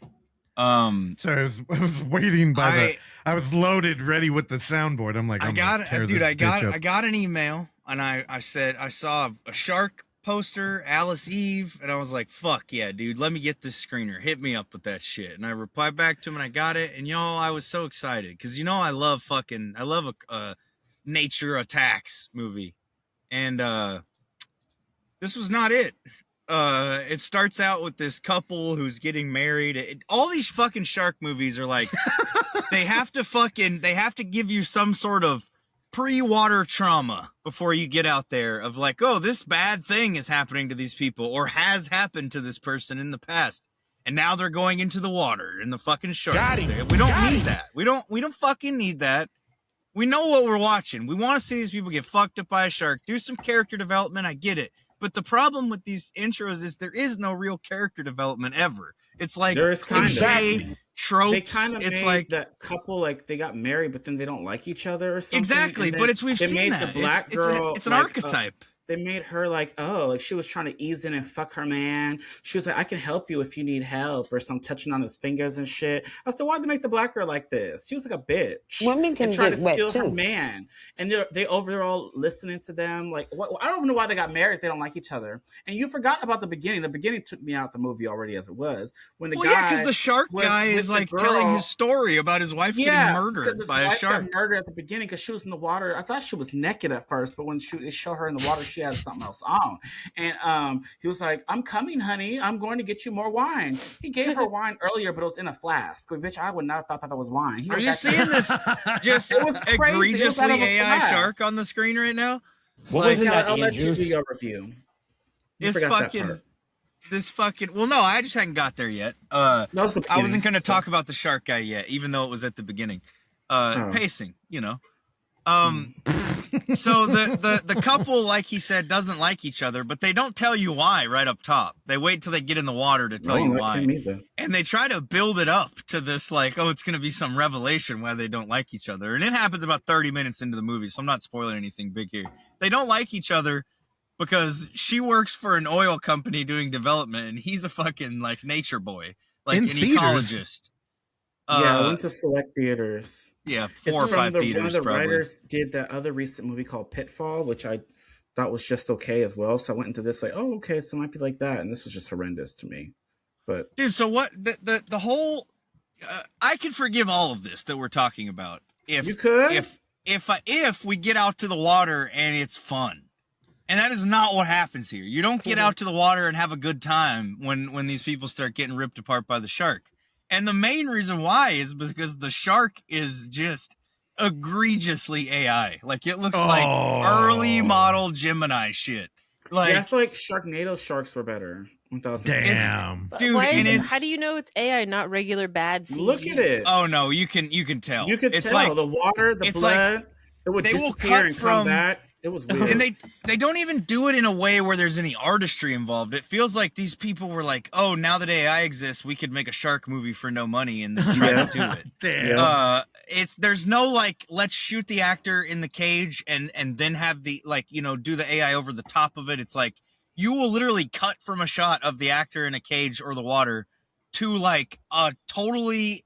Sorry, I was waiting I was loaded, ready with the soundboard. I'm like, I got an email, and I said I saw a shark poster, Alice Eve, and I was like, fuck yeah, dude, let me get this screener. Hit me up with that shit. And I replied back to him, and I got it. And I was so excited because I love a nature attacks movie, and this was not it. It starts out with this couple who's getting married. All these fucking shark movies are like, they have to give you some sort of pre-water trauma before you get out there of like, oh, this bad thing is happening to these people or has happened to this person in the past. And now they're going into the water and the fucking shark. We don't need that. We don't fucking need that. We know what we're watching. We want to see these people get fucked up by a shark. Do some character development. I get it. But the problem with these intros is there is no real character development ever. It's like there is kind of tropes. They kind of it's made like that couple like they got married, but then they don't like each other or something. Exactly, but we've seen that. The black girl, it's an archetype. They made her like, she was trying to ease in and fuck her man. She was like, I can help you if you need help, or some touching on his fingers and shit. I said, why'd they make the black girl like this? She was like a bitch. Women can try to get wet steal her too. man, and they're all listening to them. Like, I don't even know why they got married. If they don't like each other. And you forgot about the beginning. The beginning took me out the movie already as it was when the guy. Because the shark guy is like telling his story about his wife getting murdered by a shark. Got murdered at the beginning because she was in the water. I thought she was naked at first, but when they show her in the water, she had something else on. And he was like, I'm coming, honey. I'm going to get you more wine. He gave her wine earlier, but it was in a flask. But, bitch, I would not have thought that was wine. Are you seeing this just egregiously AI shark on the screen right now? What was in that I'll let you do juice? your review. Well, no, I just hadn't got there yet. I wasn't going to talk about the shark guy yet, even though it was at the beginning. Pacing, So the couple, like he said, doesn't like each other, but they don't tell you why right up top. They wait till they get in the water to tell you why. And they try to build it up to this like, oh, it's going to be some revelation why they don't like each other. And it happens about 30 minutes into the movie, so I'm not spoiling anything big here. They don't like each other because she works for an oil company doing development, and he's a fucking like nature boy, like an ecologist. Yeah, I went to select theaters. Yeah, 4 or 5 theaters. One of the probably. writers did that other recent movie called Pitfall, which I thought was just okay as well. So I went into this like, oh, okay, so it might be like that, and this was just horrendous to me. But dude, so what? The whole I could forgive all of this that we're talking about if you could if we get out to the water and it's fun. And that is not what happens here. You don't get out to the water and have a good time when these people start getting ripped apart by the shark. And the main reason why is because the shark is just egregiously AI. Like, it looks like early model Gemini shit. Like, yeah, I feel like Sharknado sharks were better. Damn. Dude, how do you know it's AI, not regular bad CG? Look at it. Oh, no, you can tell. You could tell. Like, the water, the blood, like, it would disappear and come back. It was weird. And they don't even do it in a way where there's any artistry involved. It feels like these people were like, oh, now that AI exists, we could make a shark movie for no money and then try to do it. Damn. There's no like, let's shoot the actor in the cage and then have the like, you know, do the AI over the top of it. It's like you will literally cut from a shot of the actor in a cage or the water to like a totally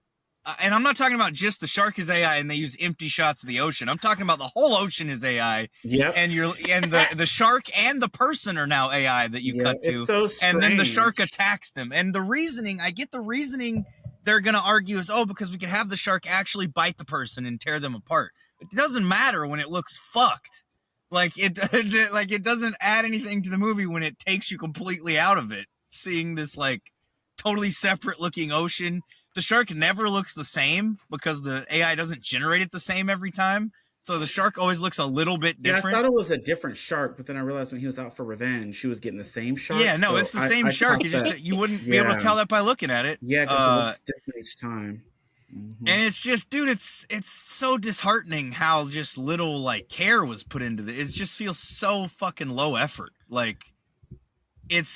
and I'm not talking about just the shark is AI and they use empty shots of the ocean. I'm talking about the whole ocean is AI. Yeah. And the shark and the person are now AI that you cut to. It's so strange. And then the shark attacks them. And the reasoning, I get the reasoning they're gonna argue is, oh, because we can have the shark actually bite the person and tear them apart. It doesn't matter when it looks fucked. Like it doesn't add anything to the movie when it takes you completely out of it. Seeing this like totally separate looking ocean. The shark never looks the same because the AI doesn't generate it the same every time. So the shark always looks a little bit different. Yeah, I thought it was a different shark, but then I realized when he was out for revenge, she was getting the same shark. Yeah, no, it's the same shark. It's just you wouldn't be able to tell that by looking at it. Yeah, because it looks different each time. Mm-hmm. And it's just, dude, it's so disheartening how just little like care was put into this. It just feels so fucking low effort. Like.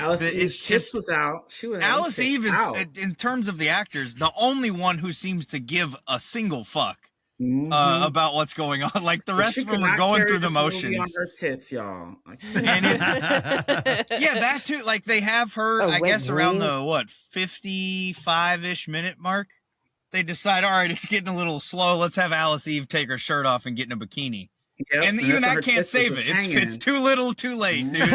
Alice Eve's just was out. She was Alice Eve is out. In terms of the actors, the only one who seems to give a single fuck about what's going on. Like the rest of them are going through the motions. On her tits, y'all. And it's yeah, that too. Like they have her, I guess, around the 55-ish minute mark. They decide, all right, it's getting a little slow. Let's have Alice Eve take her shirt off and get in a bikini. Yep, and even that can't save it. It's too little, too late, dude.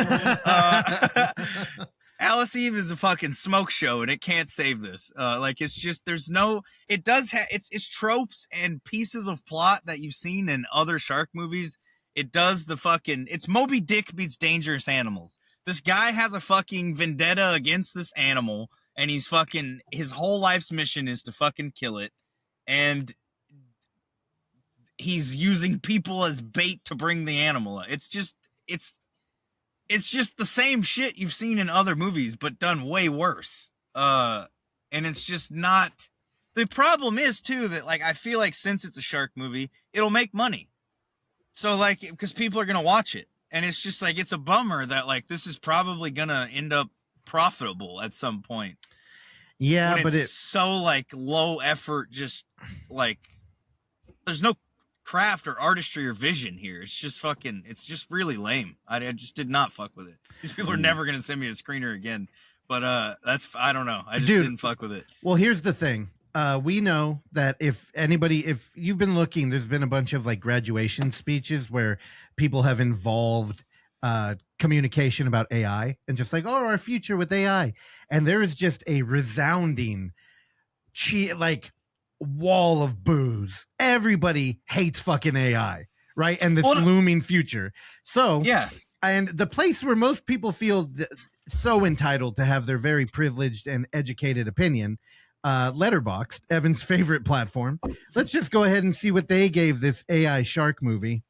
Alice Eve is a fucking smoke show, and it can't save this. Like it's just there's no. It does have it's tropes and pieces of plot that you've seen in other shark movies. It does the fucking. It's Moby Dick meets Dangerous Animals. This guy has a fucking vendetta against this animal, and he's fucking. His whole life's mission is to fucking kill it, and. He's using people as bait to bring the animal. It's just the same shit you've seen in other movies, but done way worse. And it's just not. The problem is too that like I feel like since it's a shark movie, it'll make money. So like because people are gonna watch it, and it's just like it's a bummer that like this is probably gonna end up profitable at some point. Yeah, but it's so like low effort, just like there's no craft or artistry or vision here. It's just fucking it's just really lame. I just did not fuck with it. These people are never gonna send me a screener again, but that's I don't know, I just didn't fuck with it. Well, here's the thing, we know that if you've been looking, there's been a bunch of like graduation speeches where people have involved communication about AI and just like, oh, our future with AI, and there is just a resounding like wall of boos. Everybody hates fucking AI, right? And this looming future. So yeah, and the place where most people feel so entitled to have their very privileged and educated opinion, Letterboxd, Evan's favorite platform. Let's just go ahead and see what they gave this AI shark movie.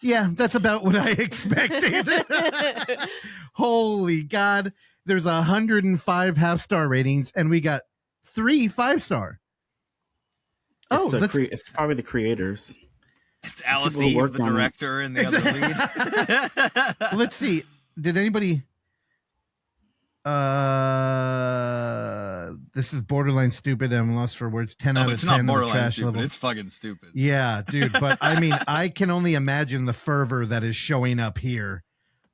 Yeah, that's about what I expected. Holy God. There's 105 half-star ratings, and we got 3 5-star. It's probably the creators. It's Alice People who Eve, worked the on it. director, and the other lead. Let's see. Did anybody? This is borderline stupid. I'm lost for words. 10 out of It's 10 not on the borderline trash stupid. level. It's fucking stupid. Yeah, dude. But I mean, I can only imagine the fervor that is showing up here.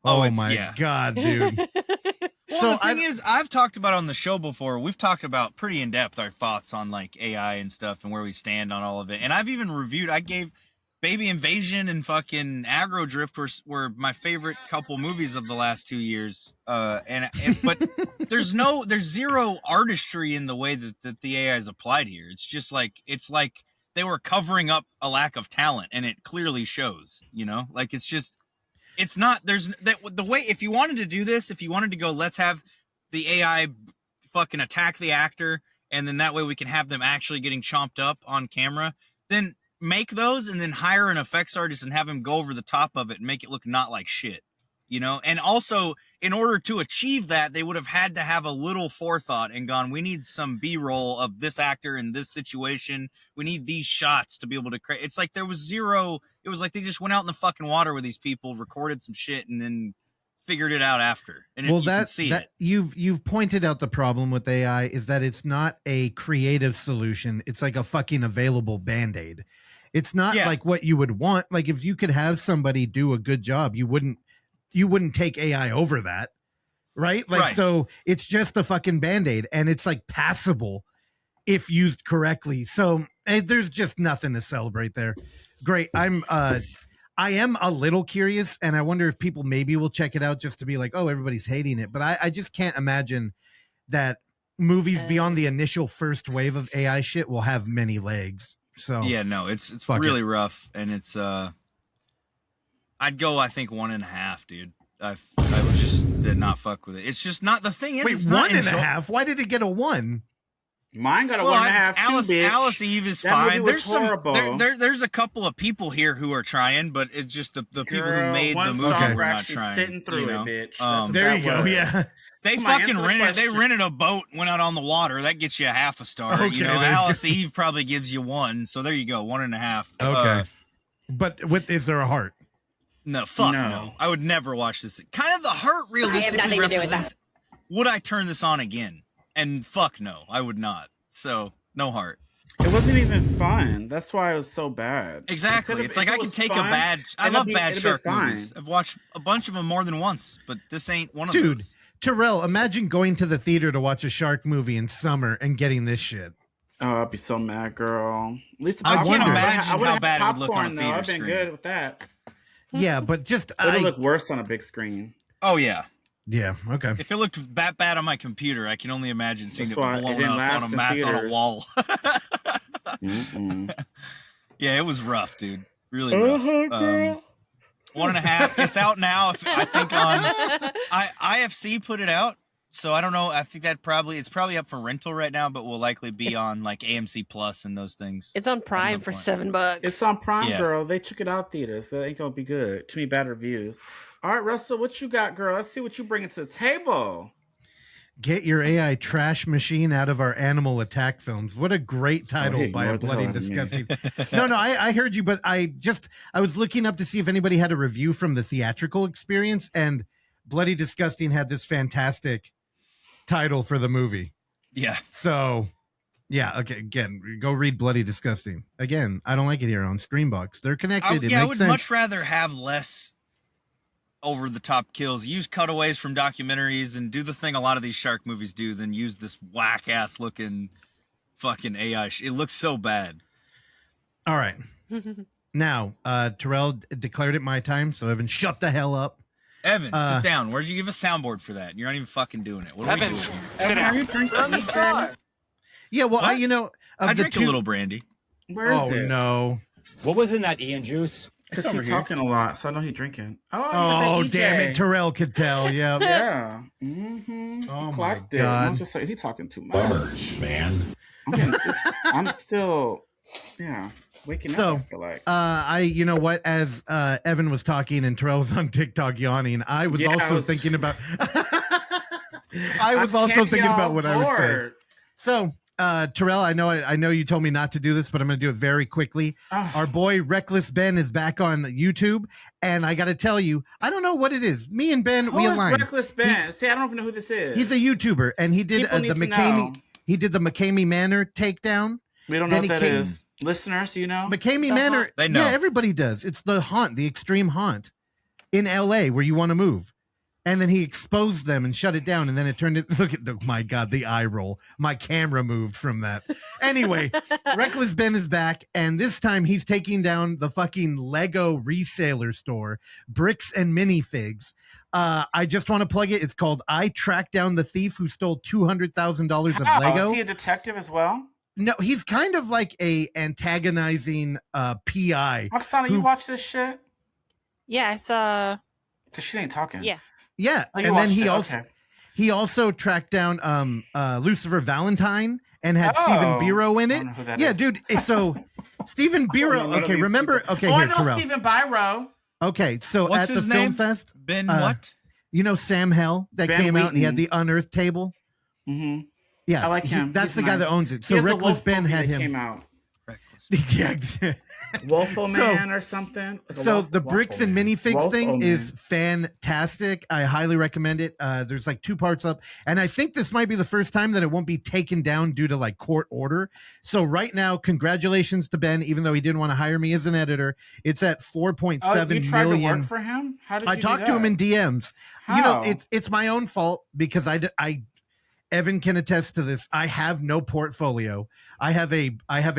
Oh, Oh it's- my yeah. god, dude. Well, So the thing is, I've talked about on the show before. We've talked about pretty in depth our thoughts on like AI and stuff and where we stand on all of it. And I've even reviewed. I gave Baby Invasion and fucking Aggro Drift were my favorite couple movies of the last 2 years. But there's zero artistry in the way that the AI is applied here. It's like they were covering up a lack of talent, and it clearly shows. You know, like it's not, there's the way, if you wanted to do this, if you wanted to go, let's have the AI fucking attack the actor, and then that way we can have them actually getting chomped up on camera, then make those and then hire an effects artist and have him go over the top of it and make it look not like shit, you know? And also, in order to achieve that, they would have had to have a little forethought and gone, we need some B-roll of this actor in this situation. We need these shots to be able to create. It's like there was zero. It was like they just went out in the fucking water with these people, recorded some shit, and then figured it out after. And well, you can see it. you've pointed out the problem with AI is that it's not a creative solution. It's like a fucking available Band-Aid. It's not like what you would want. Like if you could have somebody do a good job, you wouldn't take AI over that. Right? Like, Right. So it's just a fucking Band-Aid, and it's like passable if used correctly. So there's just nothing to celebrate there. Great. I am a little curious, and I wonder if people maybe will check it out just to be like, oh, everybody's hating it. But I just can't imagine that movies beyond the initial first wave of AI shit will have many legs. So yeah, no, it's fuck really it. rough, and it's I'd go, I think 1.5, dude. I was just did not fuck with it. It's just not, the thing is, Wait, it's not 1.5? Why did it get a 1? Mine got a Well, 1.5 too, bitch. Alice Eve is That movie fine. was There's some horrible. there's a couple of people here who are trying, but it's just the people who Girl, made the one movie star were for not actually trying. sitting through you it, know? bitch. That's what There that you go. was. Yeah. They Come on, fucking answer the rented. They question. rented a boat, went out on the water. That gets you a half a star. Okay, you know, there you Alice go. Eve probably gives you 1. So there you go, 1.5. Okay. But is there a heart? No, fuck No. no. I would never watch this. Kind of the heart realistically nothing to do with represents. Would I turn this on again? And fuck no, I would not. So no heart. It wasn't even fun. That's why it was so bad. Exactly. It's like I can take a fun, bad. I love bad it'd be shark fine. movies. I've watched a bunch of them more than once, but this ain't one of Dude, those. Terrell, imagine going to the theater to watch a shark movie in summer and getting this shit. Oh, I'd be so mad, girl. At least I can't wonder- imagine would've how had bad it would look on a popcorn, theater I've been screen. good with that. Yeah, but just It would look worse on a big screen. Oh yeah. yeah, okay. If it looked that bad on my computer, I can only imagine seeing That's it why it blown didn't up last on a in mass on a theaters. wall. Mm-mm. Yeah, it was rough, dude. Really rough. 1.5. It's out now. I think on IFC put it out, so I don't know. I think that it's probably up for rental right now, but will likely be on like AMC Plus and those things. It's on Prime for $7. It's on Prime, Yeah. girl. They took it out theaters. That ain't gonna be good. Too many bad reviews. All right, Russell, what you got, girl? Let's see what you bringing to the table. Get your AI trash machine out of our animal attack films. What a great title he by a ignored the bloody hell out of me. disgusting. No, I heard you, but I was looking up to see if anybody had a review from the theatrical experience, and Bloody Disgusting had this fantastic title for the movie. Yeah. So, yeah, okay, again, go read Bloody Disgusting. Again, I don't like it here on Streambox. They're connected. I It would makes sense. much rather have less over the top kills. Use cutaways from documentaries and do the thing a lot of these shark movies do than use this whack ass looking fucking AI. It looks so bad. All right. Now, Terrell declared it my time, so Evan, shut the hell up. Evan, sit down. Where'd you give a soundboard for that? You're not even fucking doing it. What are we doing here? Evan, are you drinking? Yeah, well, What? of I the drink a two- little brandy. Where is Oh it? no! What was in that Ian juice? Because Over he's here. talking a lot, so I know he's drinking. Oh, damn it! Terrell could tell. Yeah. Yeah. Mm-hmm. Oh, my Clocked it. God. I'm just like, he's talking too much. Bummers, man. I'm still, waking So, up, I feel like. You know what? As Evan was talking and Terrell was on TikTok yawning, I was Yeah, I also was- thinking about. I was I also can't be thinking about on what I would say. board. So Terrell, I know you told me not to do this, but I'm going to do it very quickly. Our boy Reckless Ben is back on YouTube, and I got to tell you, I don't know what it is. Me and Ben, we align. Reckless Ben? See, I don't even know who this is. He's a YouTuber, and he did the McCamey. He did the McCamey Manor takedown. We don't know what that is. Listeners, do you know? McCamey Manor. They know. Yeah, everybody does. It's the haunt, the extreme haunt in LA where you want to move. And then he exposed them and shut it down. And then it turned it. Look at my God, the eye roll. My camera moved from that. Anyway, Reckless Ben is back. And this time he's taking down the fucking Lego reseller store, Bricks and Minifigs. I just want to plug it. It's called I Tracked Down the Thief Who Stole $200,000 of Lego. Is he a detective as well? No, he's kind of like a antagonizing PI. Oksana, you watch this shit? Yeah, I saw. Because she ain't talking. Yeah. Yeah, Oh, and then he also tracked down Lucifer Valentine and had Stephen Biro in it. Yeah, dude. So Stephen Biro. Okay, remember? Okay, I know Stephen Biro. Okay, so what's at his the name? film fest, Ben what? You know Sam Hell that Ben came out and he Wheaton. had the unearthed table. Mm-hmm. Yeah, I like him. That's He's the guy nice. that owns it. He So has the Reckless Wolf Ben movie had that him. Came out. Yeah. Wolfo Man or something. So the Bricks and Minifigs Wolfo thing Man. is fantastic. I highly recommend it. There's like 2 parts up, and I think this might be the first time that it won't be taken down due to like court order. So right now, congratulations to Ben, even though he didn't want to hire me as an editor. It's at 4.7 you tried million. to work for him? How did you I do talked to him that? in DMs. How? You know, it's my own fault because I Evan can attest to this. I have no portfolio. I have a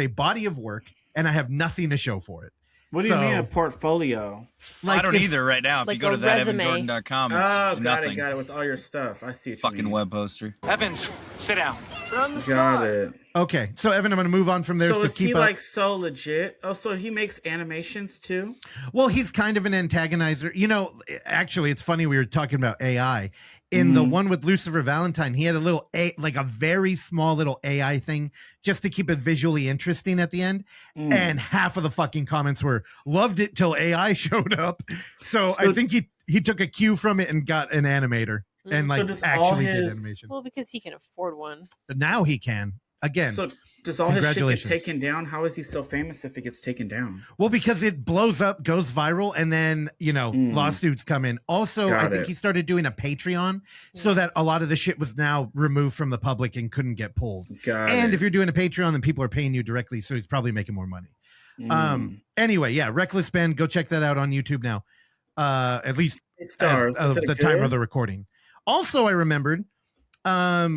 body of work, and I have nothing to show for it. What do you mean a portfolio? I don't either right now. If like you go to a resume. thatevanjordan.com, it's Oh, nothing. got it. With all your stuff, I see what you Fucking mean. web poster. Evans, sit down. Got it. Okay, so Evan, I'm going to move on from there. So is he keep up. like so legit? Oh, so he makes animations too? Well, he's kind of an antagonizer. You know, actually, it's funny we were talking about AI. In the one with Lucifer Valentine, he had a very small little AI thing just to keep it visually interesting at the end. And half of the fucking comments were, loved it till AI showed up. So I think he took a cue from it and got an animator and So like does actually all did his- animation. Well, because he can afford one. But now he can. Again. So does all his shit get Congratulations. taken down? How is he so famous if it gets taken down? Well, because it blows up, goes viral, and then, lawsuits come in. Also, I think he started doing a Patreon so that a lot of the shit was now removed from the public and couldn't get pulled. If you're doing a Patreon, then people are paying you directly, so he's probably making more money. Anyway, yeah, Reckless Ben, go check that out on YouTube now. At least stars. as Is of it the time good? of the recording. Also, I remembered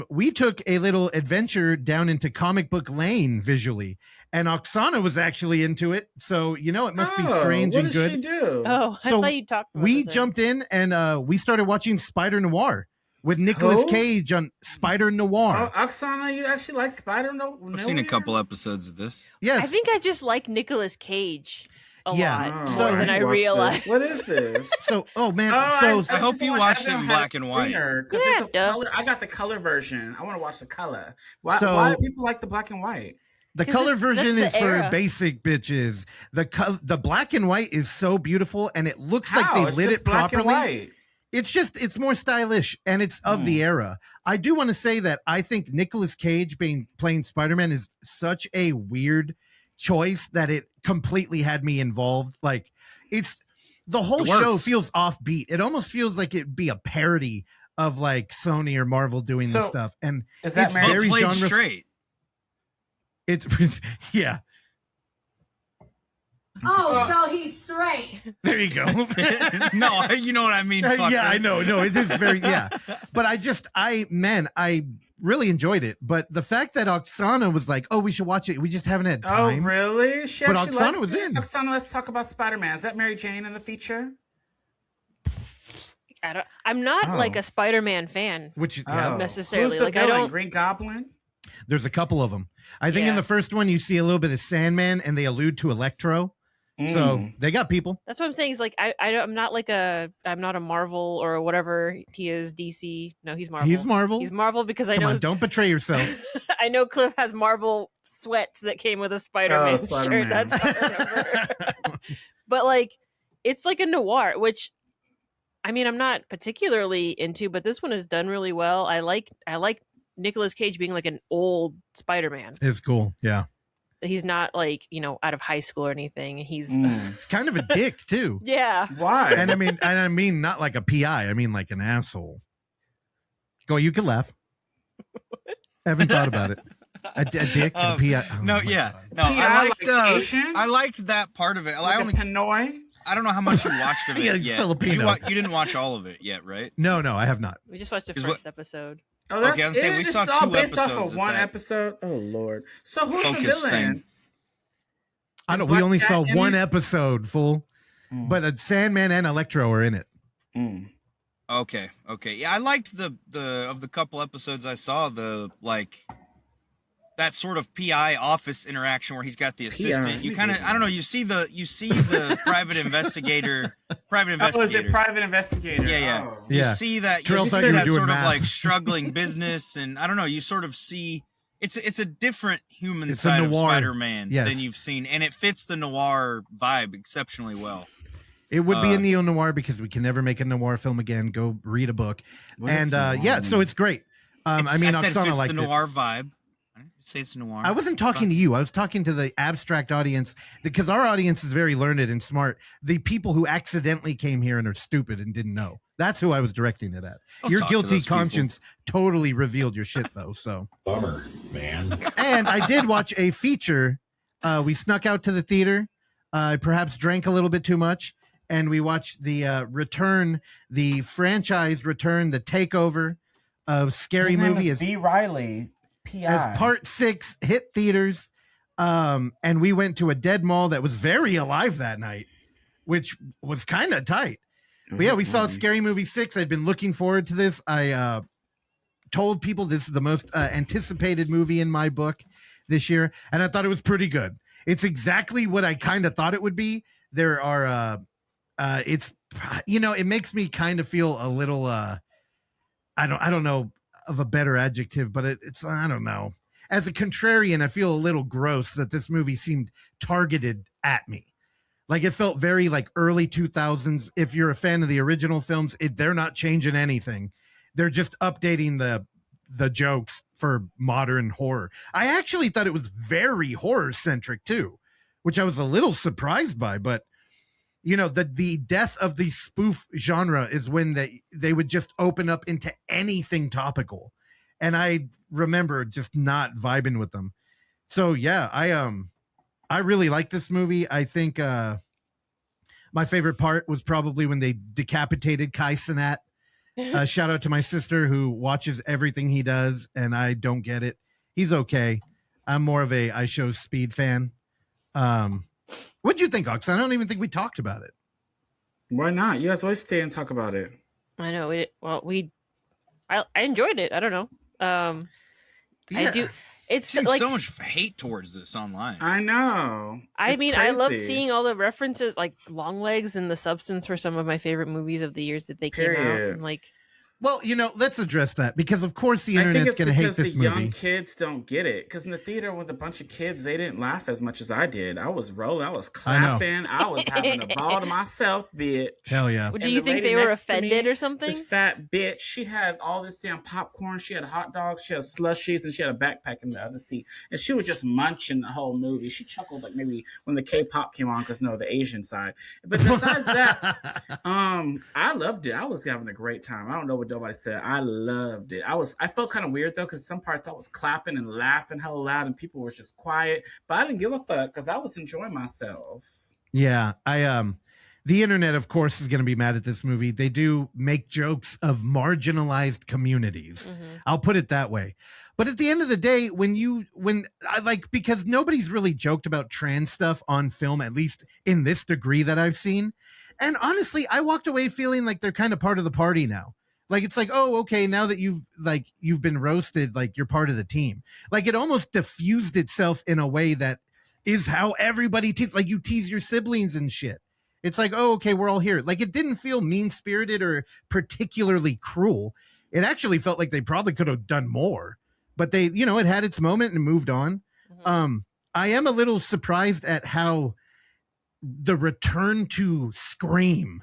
we took a little adventure down into comic book lane visually, and Oksana was actually into it. So, it must be strange what and does good. she do? Oh, I So thought you talked about We this. jumped in and we started watching Spider Noir with Nicolas Who? Cage on Spider Oh, Noir. Oksana, you actually like Spider? No, I've seen a couple episodes of this. Yes. I think I just like Nicolas Cage a Yeah. lot So- more than I watched realized. this. What is this? So, oh man, Oh, so I hope you watched it in black and white. Because Yeah, duh. color. I got the color version. I want to watch the color. Why do people like the black and white? the 'Cause color that's version the is for era. basic bitches. The black and white is so beautiful, and it looks like How? they It's lit just it black and properly. white. It's more stylish, and it's of the era. I do want to say that I think Nicolas Cage playing Spider-Man is such a weird choice that it completely had me involved. Like, it's the whole It show works. feels offbeat. It almost feels like it'd be a parody of like Sony or Marvel doing this So, stuff, and is that it's Mary- But very played genre. straight. It's yeah. Oh, so he's straight. There you go. No, you know what I mean. Yeah, fucker. I know. No, it is very But I really enjoyed it. But the fact that Oksana was like, "Oh, we should watch it," we just haven't had Oh, time. really? She But actually Oksana likes was it? in. Oksana, let's talk about Spider-Man. Is that Mary Jane in the feature? I'm not Oh. like a Spider-Man fan. Which necessarily. Who's the Like, I villain? don't- Green Goblin? there's a couple of them. I think in Yeah. the first one you see a little bit of Sandman, and they allude to Electro. So they got people. That's what I'm saying. Is like I'm not a Marvel or whatever he is. DC. No, he's Marvel. He's Marvel. He's Marvel because I Come know. on, don't betray yourself. I know Cliff has Marvel sweats that came with a Spider-Man shirt. Spider-Man. That's how I remember. But like, it's like a noir, which I mean, I'm not particularly into, but this one is done really well. I like Nicolas Cage being like an old Spider-Man. It's cool. Yeah. He's not like, out of high school or anything. He's He's kind of a dick too. yeah. Why? And I mean not like a PI. I mean like an asshole. Go, you can laugh. I haven't thought about it. A dick and a PI. Oh, No, my yeah, God. no. PI, like Asian? I liked that part of it. Like I only, a Pinoy? I don't know how much you watched of it Yeah, yet. Filipino. You didn't watch all of it yet, right? No, I have not. We just watched the 'Cause first episode. Oh, that's Okay, I'm saying we it? saw It's all 2 based off episodes of of one that. episode. Oh Lord! So who's the Focus villain? thing. I Is don't. We Black only Cat saw in one it? episode full, but Sandman and Electro are in it. Mm. Okay. Yeah, I liked the of the couple episodes I saw, that sort of PI office interaction where he's got the assistant. You kind of, I don't know, you see the private investigator. Oh, is it private investigator? Yeah. Oh. You Yeah. see that, Terrell you thought see you were that doing sort of math. like struggling business, and I don't know, you sort of see it's a different human It's a side of noir. Spider-Man Yes. than you've seen, and it fits the noir vibe exceptionally well. It would be a neo noir because we can never make a noir film again. Go read a book, What and is noir yeah, so mean? it's great. I mean, I said Oksana fits liked the it. noir vibe. I didn't say it's noir. I wasn't talking to you. I was talking to the abstract audience because our audience is very learned and smart. The people who accidentally came here and are stupid and didn't know. That's who I was directing it at. I'll Your talk to guilty those people. conscience totally revealed your shit, though. So Bummer, man. And I did watch a feature. We snuck out to the theater. I perhaps drank a little bit too much. And we watched the return, the franchise return, the takeover of Scary His name Movie is as B. Riley. PI. as part 6 hit theaters. And we went to a dead mall that was very alive that night, which was kind of tight. But yeah, we saw Scary Movie 6. I'd been looking forward to this. I told people this is the most anticipated movie in my book this year, and I thought it was pretty good. It's exactly what I kind of thought it would be. There are, it's, it makes me kind of feel a little, I don't know of a better adjective, but it's, I don't know. As a contrarian, I feel a little gross that this movie seemed targeted at me. Like it felt very like early 2000s. If you're a fan of the original films, they're not changing anything. They're just updating the jokes for modern horror. I actually thought it was very horror centric too, which I was a little surprised by. But the death of the spoof genre is when they would just open up into anything topical, and I remember just not vibing with them. So yeah, I really like this movie. I think my favorite part was probably when they decapitated Kai Cenat. Shout out to my sister who watches everything he does, and I don't get it. He's okay. I'm more of a I Show Speed fan. What'd you think, Ox? I don't even think we talked about it. Why not? You guys always stay and talk about it. I know. I enjoyed it. I don't know. I do. It's Seems like so much hate towards this online. I know. I It's mean, I loved crazy. seeing all the references, like Longlegs and The Substance, were some of my favorite movies of the years that they came out. Period. And like, Well, let's address that because, of course, the I think internet's it's going to hate because the this young movie. kids don't get it. Because in the theater with a bunch of kids, they didn't laugh as much as I did. I was rolling, I was clapping, I was having a ball to myself, bitch. Hell yeah. do And you the think lady they were next to me, offended or something? This fat bitch, she had all this damn popcorn. She had hot dogs, she had slushies, and she had a backpack in the other seat. And she was just munching the whole movie. She chuckled like maybe when the K-pop came on, because the Asian side. But besides that, I loved it. I was having a great time. I don't know what nobody said. I loved it. I felt kind of weird though, because some parts I was clapping and laughing hella loud, and people were just quiet. But I didn't give a fuck because I was enjoying myself. Yeah, the internet, of course, is going to be mad at this movie. They do make jokes of marginalized communities. I'll put it that way. But at the end of the day, because nobody's really joked about trans stuff on film, at least in this degree that I've seen. And honestly, I walked away feeling like they're kind of part of the party now. Like, it's like, oh, okay, now that you've been roasted, like you're part of the team. Like it almost diffused itself in a way that is how everybody like you tease your siblings and shit. It's like, oh, okay, we're all here. Like it didn't feel mean-spirited or particularly cruel. It actually felt like they probably could have done more, but they, it had its moment and moved on. I am a little surprised at how the return to Scream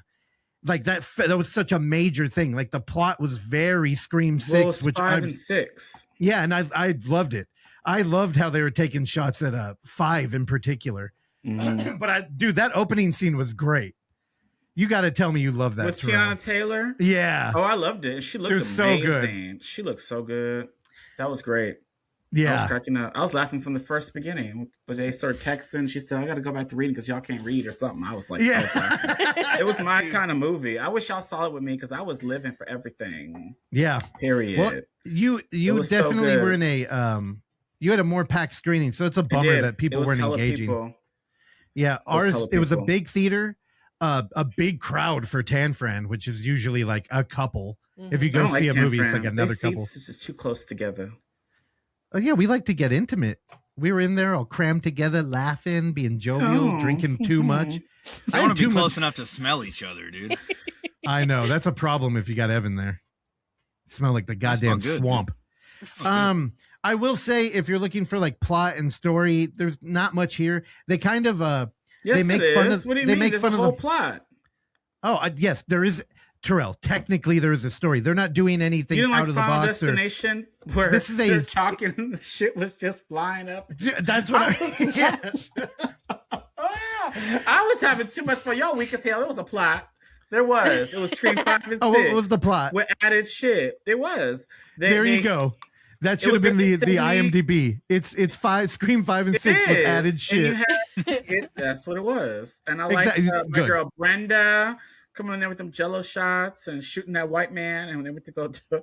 like that was such a major thing. Like the plot was very Scream 6, Well, it's which 5 and 6. Yeah, and I loved it. I loved how they were taking shots at 5 in particular. Mm-hmm. But dude, that opening scene was great. You got to tell me you love that. With Terrell. Tiana Taylor? Yeah. Oh, I loved it. She looked amazing. So good. She looked so good. That was great. Yeah. I was cracking up. I was laughing from the first beginning. But they started texting. She said, I got to go back to reading because y'all can't read or something. I was like, yeah. I was laughing. It was my kind of movie. I wish y'all saw it with me because I was living for everything. Yeah. Period. Well, you definitely were in a you had a more packed screening, so it's a bummer that people weren't engaging. People. Yeah, it was a big theater, a big crowd for Tanfran, which is usually like a couple. Mm-hmm. If you go see a movie, it's like another couple. It's just too close together. Oh yeah, we like to get intimate. We were in there all crammed together, laughing, being jovial, drinking too much. I want to be close enough to smell each other, dude. I know that's a problem if you got Evan there. Smell like the goddamn swamp. I will say, if you're looking for like plot and story, there's not much here. They kind of yes, they make fun of. What do you they mean? make There's fun a of whole the plot. Oh yes, there is. Terrell, technically there is a story. They're not doing anything out of the box. Destination where this is they're talking and the shit was just flying up. That's what I I was having too much fun. Y'all weak as hell. It was a plot. It was Scream 5 and 6. What was the plot? With added shit. It was. There you go. That should have been the IMDb. It's Scream 5 and 6 with added shit. That's what it was. And I like my girl Brenda coming in there with them Jello shots and shooting that white man. And when they went to go to,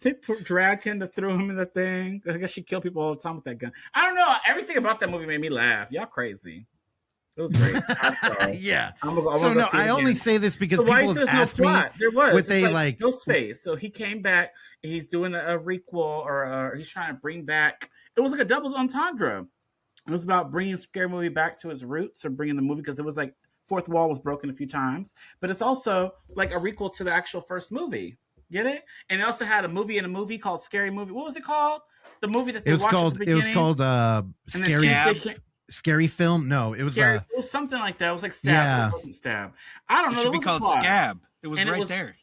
they dragged him to throw him in the thing. I guess she killed people all the time with that gun. I don't know. Everything about that movie made me laugh. Y'all crazy. It was great. Yeah. I only say this because people have asked me. There was. What they like Ghostface. So he came back. He's doing a requel, or he's trying to bring back. It was like a double entendre. It was about bringing Scary Movie back to its roots, or bringing the movie, because it was like fourth wall was broken a few times, but it's also like a requel to the actual first movie. Get it? And it also had a movie in a movie called Scary Movie. What was it called? The movie that they watched at the beginning. It was called Scary Film? No, it was it was something like that. It was like Stab. Yeah. It wasn't Stab. I don't know. It should be called Scab. It was right there.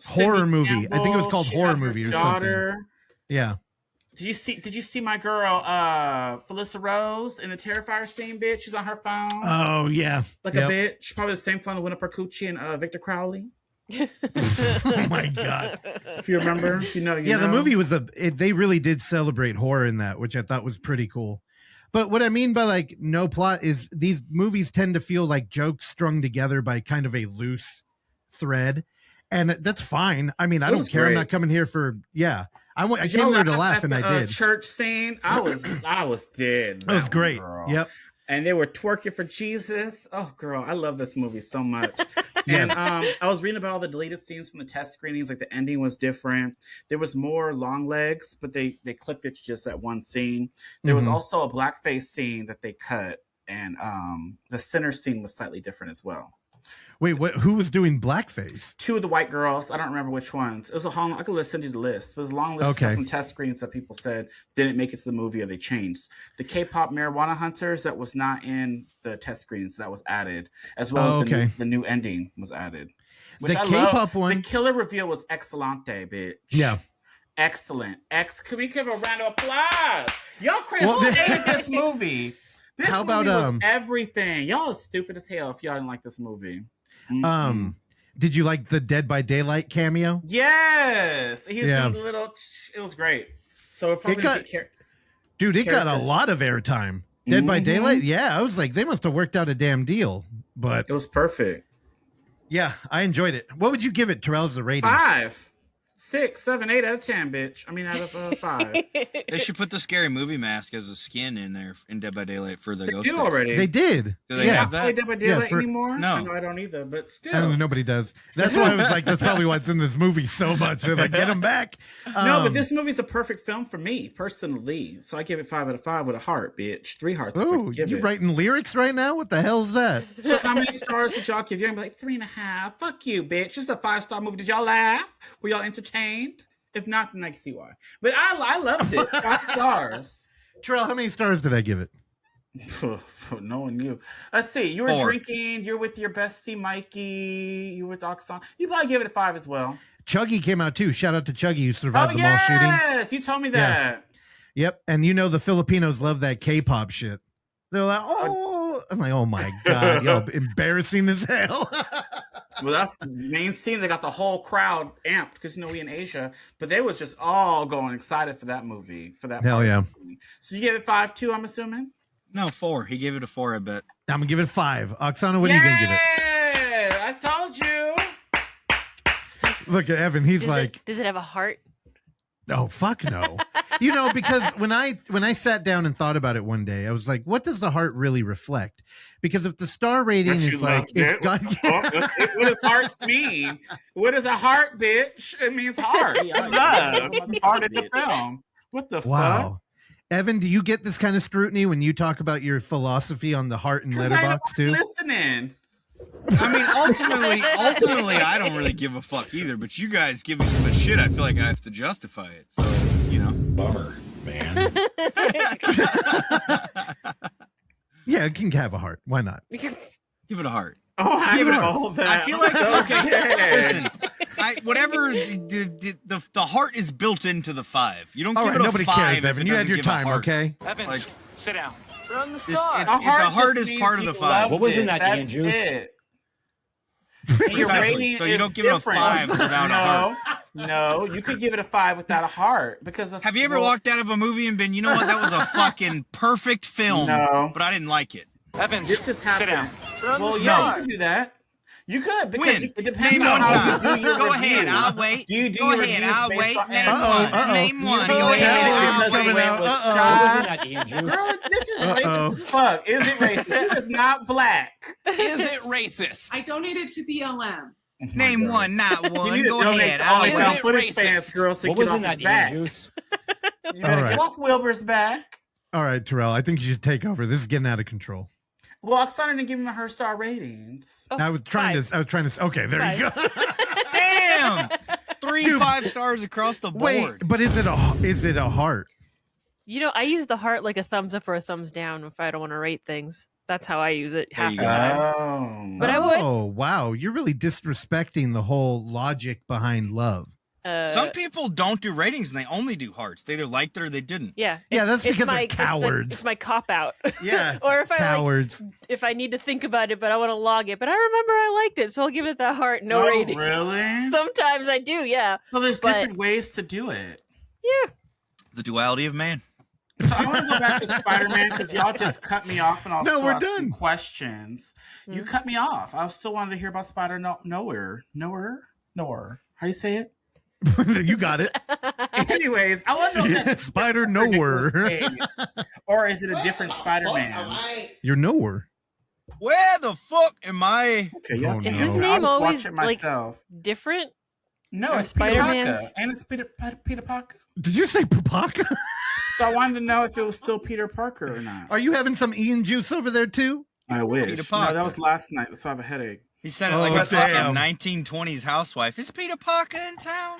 Horror movie. I think it was called Horror Movie or something. Yeah. Did you see my girl Felissa Rose in the Terrifier scene, bitch? She's on her phone. Oh yeah. Like a bitch. Probably the same phone that went up her coochie and Victor Crowley. Oh my god. If you remember, if you know, you know. The movie was they really did celebrate horror in that, which I thought was pretty cool. But what I mean by like no plot is these movies tend to feel like jokes strung together by kind of a loose thread. And that's fine. I mean, I don't care. Great. I'm not coming here for I came there to laugh, and I did. Church scene, I was dead. That was great. Girl. Yep. And they were twerking for Jesus. Oh, girl, I love this movie so much. And I was reading about all the deleted scenes from the test screenings. Like the ending was different. There was more long legs, but they clipped it to just that one scene. There was also a blackface scene that they cut, and the center scene was slightly different as well. Wait, who was doing blackface? Two of the white girls. I don't remember which ones. It was a long. I could send you the list. It was a long list of stuff from test screens that people said didn't make it to the movie or they changed. The K-pop marijuana hunters, that was not in the test screens, that was added, as well as the new ending was added. Which the K-pop one. The killer reveal was excellente, bitch. Yeah. Excellent. Can we give a round of applause? Y'all crazy. Who hated this movie? This movie was everything. Y'all are stupid as hell if y'all didn't like this movie. Mm-hmm. Did you like the Dead by Daylight cameo? Yes, he was doing the little. It was great. So we're probably gonna get it got a lot of airtime. Dead by Daylight, I was like, they must have worked out a damn deal. But it was perfect. Yeah, I enjoyed it. What would you give it, Terrell, as a rating? 5, 6, 7, 8 out of 10, bitch. I mean, out of 5. They should put the Scary Movie mask as a skin in there in Dead by Daylight for the ghost. They do already. They did. Do they have that? Play Dead by Daylight anymore? No. I don't either. But still, nobody does. That's why I was like, that's probably why it's in this movie so much. They're like, get them back. No, but this movie's a perfect film for me personally. So I give it 5 out of 5 with a heart, bitch. 3 hearts. Oh, you writing lyrics right now? What the hell is that? So how many stars did y'all give? You're gonna be like 3.5. Fuck you, bitch. It's a 5-star movie. Did y'all laugh? Were y'all entertained? If not, then I can see why. But I loved it. 5 stars. Terrell, how many stars did I give it? Knowing you. Let's see. You were 4. drinking. You're with your bestie, Mikey. You with Oxana. You probably give it a 5 as well. Chuggy came out too. Shout out to Chuggy who survived the mall yes! shooting. You told me that. Yep. And you know the Filipinos love that K-pop shit. They're like, oh, I'm like, oh my God, y'all embarrassing as hell. Well, that's the main scene. They got the whole crowd amped because we in Asia, but they was just all going excited for that movie. For that Hell yeah. movie. So you gave it 5 too, I'm assuming? No, 4. He gave it a 4, I bet. I'm gonna give it a 5. Oksana, what are you gonna give it? Yeah, I told you. Look at Evan. He's like, does it have a heart? no, fuck no. You know, because when I sat down and thought about it one day, I was like, what does the heart really reflect? Because if the star rating But is you like, loved it. God, What does hearts mean? What is a heart, bitch? It means heart. Love. Heart in the film. What the fuck? wow. Evan, do you get this kind of scrutiny when you talk about your philosophy on the heart and letterbox too? Listening. I mean, ultimately, I don't really give a fuck either. But you guys give me so much shit, I feel like I have to justify it. So, you know, Bummer, man. Yeah, it can have a heart. Why not? give it a heart. Oh, I Give it a know heart. that. I feel like So okay. dead. Listen, whatever the heart is built into the 5. You don't All give right, it a nobody 5. cares, if Evan. it You had doesn't your give a time, heart. okay? Evans, Like, sit down. We're on the It's- star. it's- A heart the heart just is part of means the you 5. loved What was in it. that, That's Ian Juice? it. And your Precisely. rating So you is don't give it a different. 5 without a heart. No, you could give it a 5 without a heart because Have you ever walked out of a movie and been, you know what, that was a fucking perfect film, No. but I didn't like it? Evans, This is sit happening. down. Well, No. yeah, you can do that. You could because When? it depends Name on one how time. you do your Go reviews. ahead, I'll wait. Do you do Go your ahead, reviews I'll based wait. on Name Amazon? one. Name one. You Go can ahead, tell I'll because wait. it went with What was in Shy. that, Ian Juice? Girl, this is racist as fuck. Is it racist? It is not black. Is it racist? I donated to BLM. Name one, not You one. need to Go donate ahead, to I'll Is OnlyFoundFootageFans, it wait. fans, girl, to What get was off in that, his Ian back. Juice? You better All right. get off Wilbur's back. All right, Terrell, I think you should take over. This is getting out of control. Well, Oksana didn't give me her star ratings. Oh, I was trying 5. to. Okay, there you go. Damn! 3 5 stars across the Wait, board. but is it a heart? You know, I use the heart like a thumbs up or a thumbs down if I don't want to rate things. That's how I use it There half you the go. time. But I would. Oh, wow. You're really disrespecting the whole logic behind love. Some people don't do ratings and they only do hearts. They either liked it or they didn't. Yeah. Yeah, it's- that's it's because they're my- cowards. It's my cop out. Yeah, Or if I cowards. if I need to think about it, but I want to log it. But I remember I liked it, so I'll give it that heart. No Oh, rating. really? Sometimes I do. Yeah. So there's but- different ways to do it. Yeah. The duality of man. So I want to go back to Spider-Man because y'all just cut me off and I was No, still we're asking done. questions. You cut me off. I still wanted to hear about Spider-Nowhere. Nowhere. How do you say it? You got it. Anyways, I want to know if that's Spider Nicolas nowhere. Cage, or is it a different Spider-Man? You're nowhere. Where the fuck am I? Okay, yeah. Oh, Is no. his I name was always watching like myself. different? No, from it's Peter Spider-Man's? Parker. And it's Peter Parker. Did you say Papaka? So I wanted to know if it was still Peter Parker or not. Are you having some Ian juice over there too? I wish. Peter No, Parker. that was last night. That's why I have a headache. He said it Oh, like a fucking damn. 1920s housewife. Is Peter Parker in town?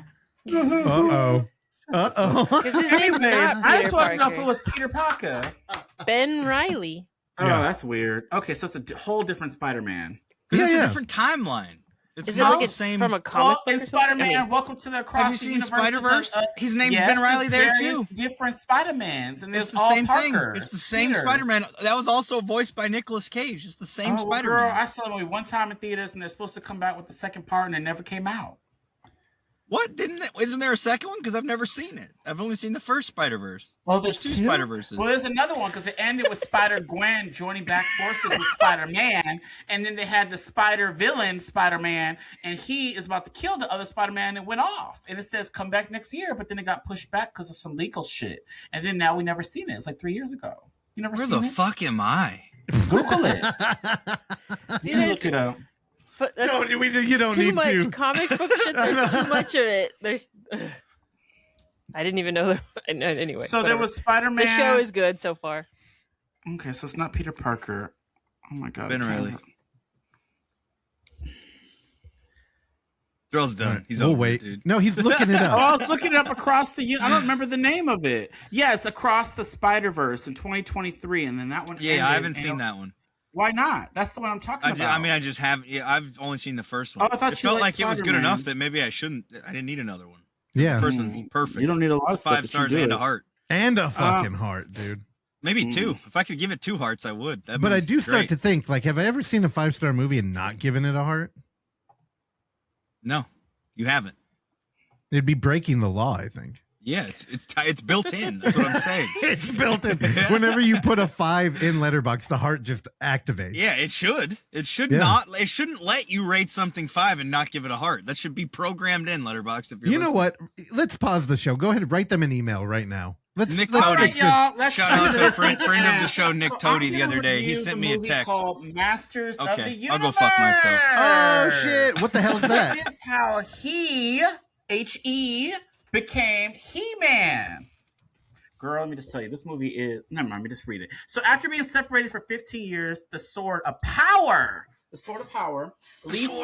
Uh-oh. Uh-oh. Because his name's Anyways, not I Peter just wanted to know if Parker. it was Peter Parker. Ben Riley. Oh, Yeah. that's weird. Okay, so it's a whole different Spider-Man. Because it's Yeah. a different timeline. It's Is it not like the a, same. from a comic Well, book? in or something? I Spider-Man, mean, welcome to the across Have you the seen universe. Spider-Verse? His name's yes, Ben Riley there there's too. different Spider-Mans, and It's there's the all same thing. Parkers. It's the same Peters. Spider-Man. That was also voiced by Nicolas Cage. It's the same Oh, well, Spider-Man. girl, I saw the movie one time in theaters, and they're supposed to come back with the second part, and it never came out. What? Isn't there a second one? Because I've never seen it. I've only seen the first Spider-Verse. Oh, there's two two? Spider-Verses. Well, there's another one because it ended with Spider-Gwen joining back forces with Spider-Man, and then they had the Spider-Villain Spider-Man, and he is about to kill the other Spider-Man and went off. And it says come back next year, but then it got pushed back because of some legal shit. And then now we never seen it. It's like 3 years ago. You never Where seen the it? fuck am I? Google it. see, You can there's- look it up. but that's You don't too need much to. comic book shit. There's too much of it. There's. I didn't even know that. Anyway. So there whatever. was Spider-Man. The show is good so far. Okay, so it's not Peter Parker. Oh my god. Ben I can't- Riley. Terrell's done. He's we'll over wait. it, dude. No, he's looking it Oh, up. I was looking it up across the. I don't remember the name of it. Yeah, it's Across the Spider-Verse in 2023, and then that one. Yeah, ended, I haven't seen that one. Why not? That's the one I'm talking about. I mean, I just have. Yeah, I've only seen the first one. Oh, I thought it you felt liked like it was good Spider-Man. enough that maybe I shouldn't. I didn't need another one. Yeah. The first one's perfect. You don't need a lot of It's stuff, 5 but you stars do and a it. heart. And a fucking heart, dude. Maybe 2. If I could give it 2 hearts, I would. That But I movie's do start great. to think, like, have I ever seen a 5-star movie and not given it a heart? No, you haven't. It'd be breaking the law, I think. Yeah, it's built in. That's what I'm saying. It's built in. Whenever you put a 5 in Letterboxd, the heart just activates. Yeah, it should. It should Yeah. not. It shouldn't let you rate something 5 and not give it a heart. That should be programmed in Letterboxd. If you're You know listening. what? Let's pause the show. Go ahead and write them an email right now. Nick let's Toady. fix this. Y'all, let's Shout start out to a this friend of the show, Nick So Toady, I'm the gonna other day. He review sent the me a movie text. called Masters of the Okay, Universe. I'll go fuck myself. Oh shit! What the hell is that? This is how he, H-E, became He-Man. Girl, let me just tell you, this movie is... Never mind, let me just read it. So after being separated for 15 years, the Sword of Power leads Sword of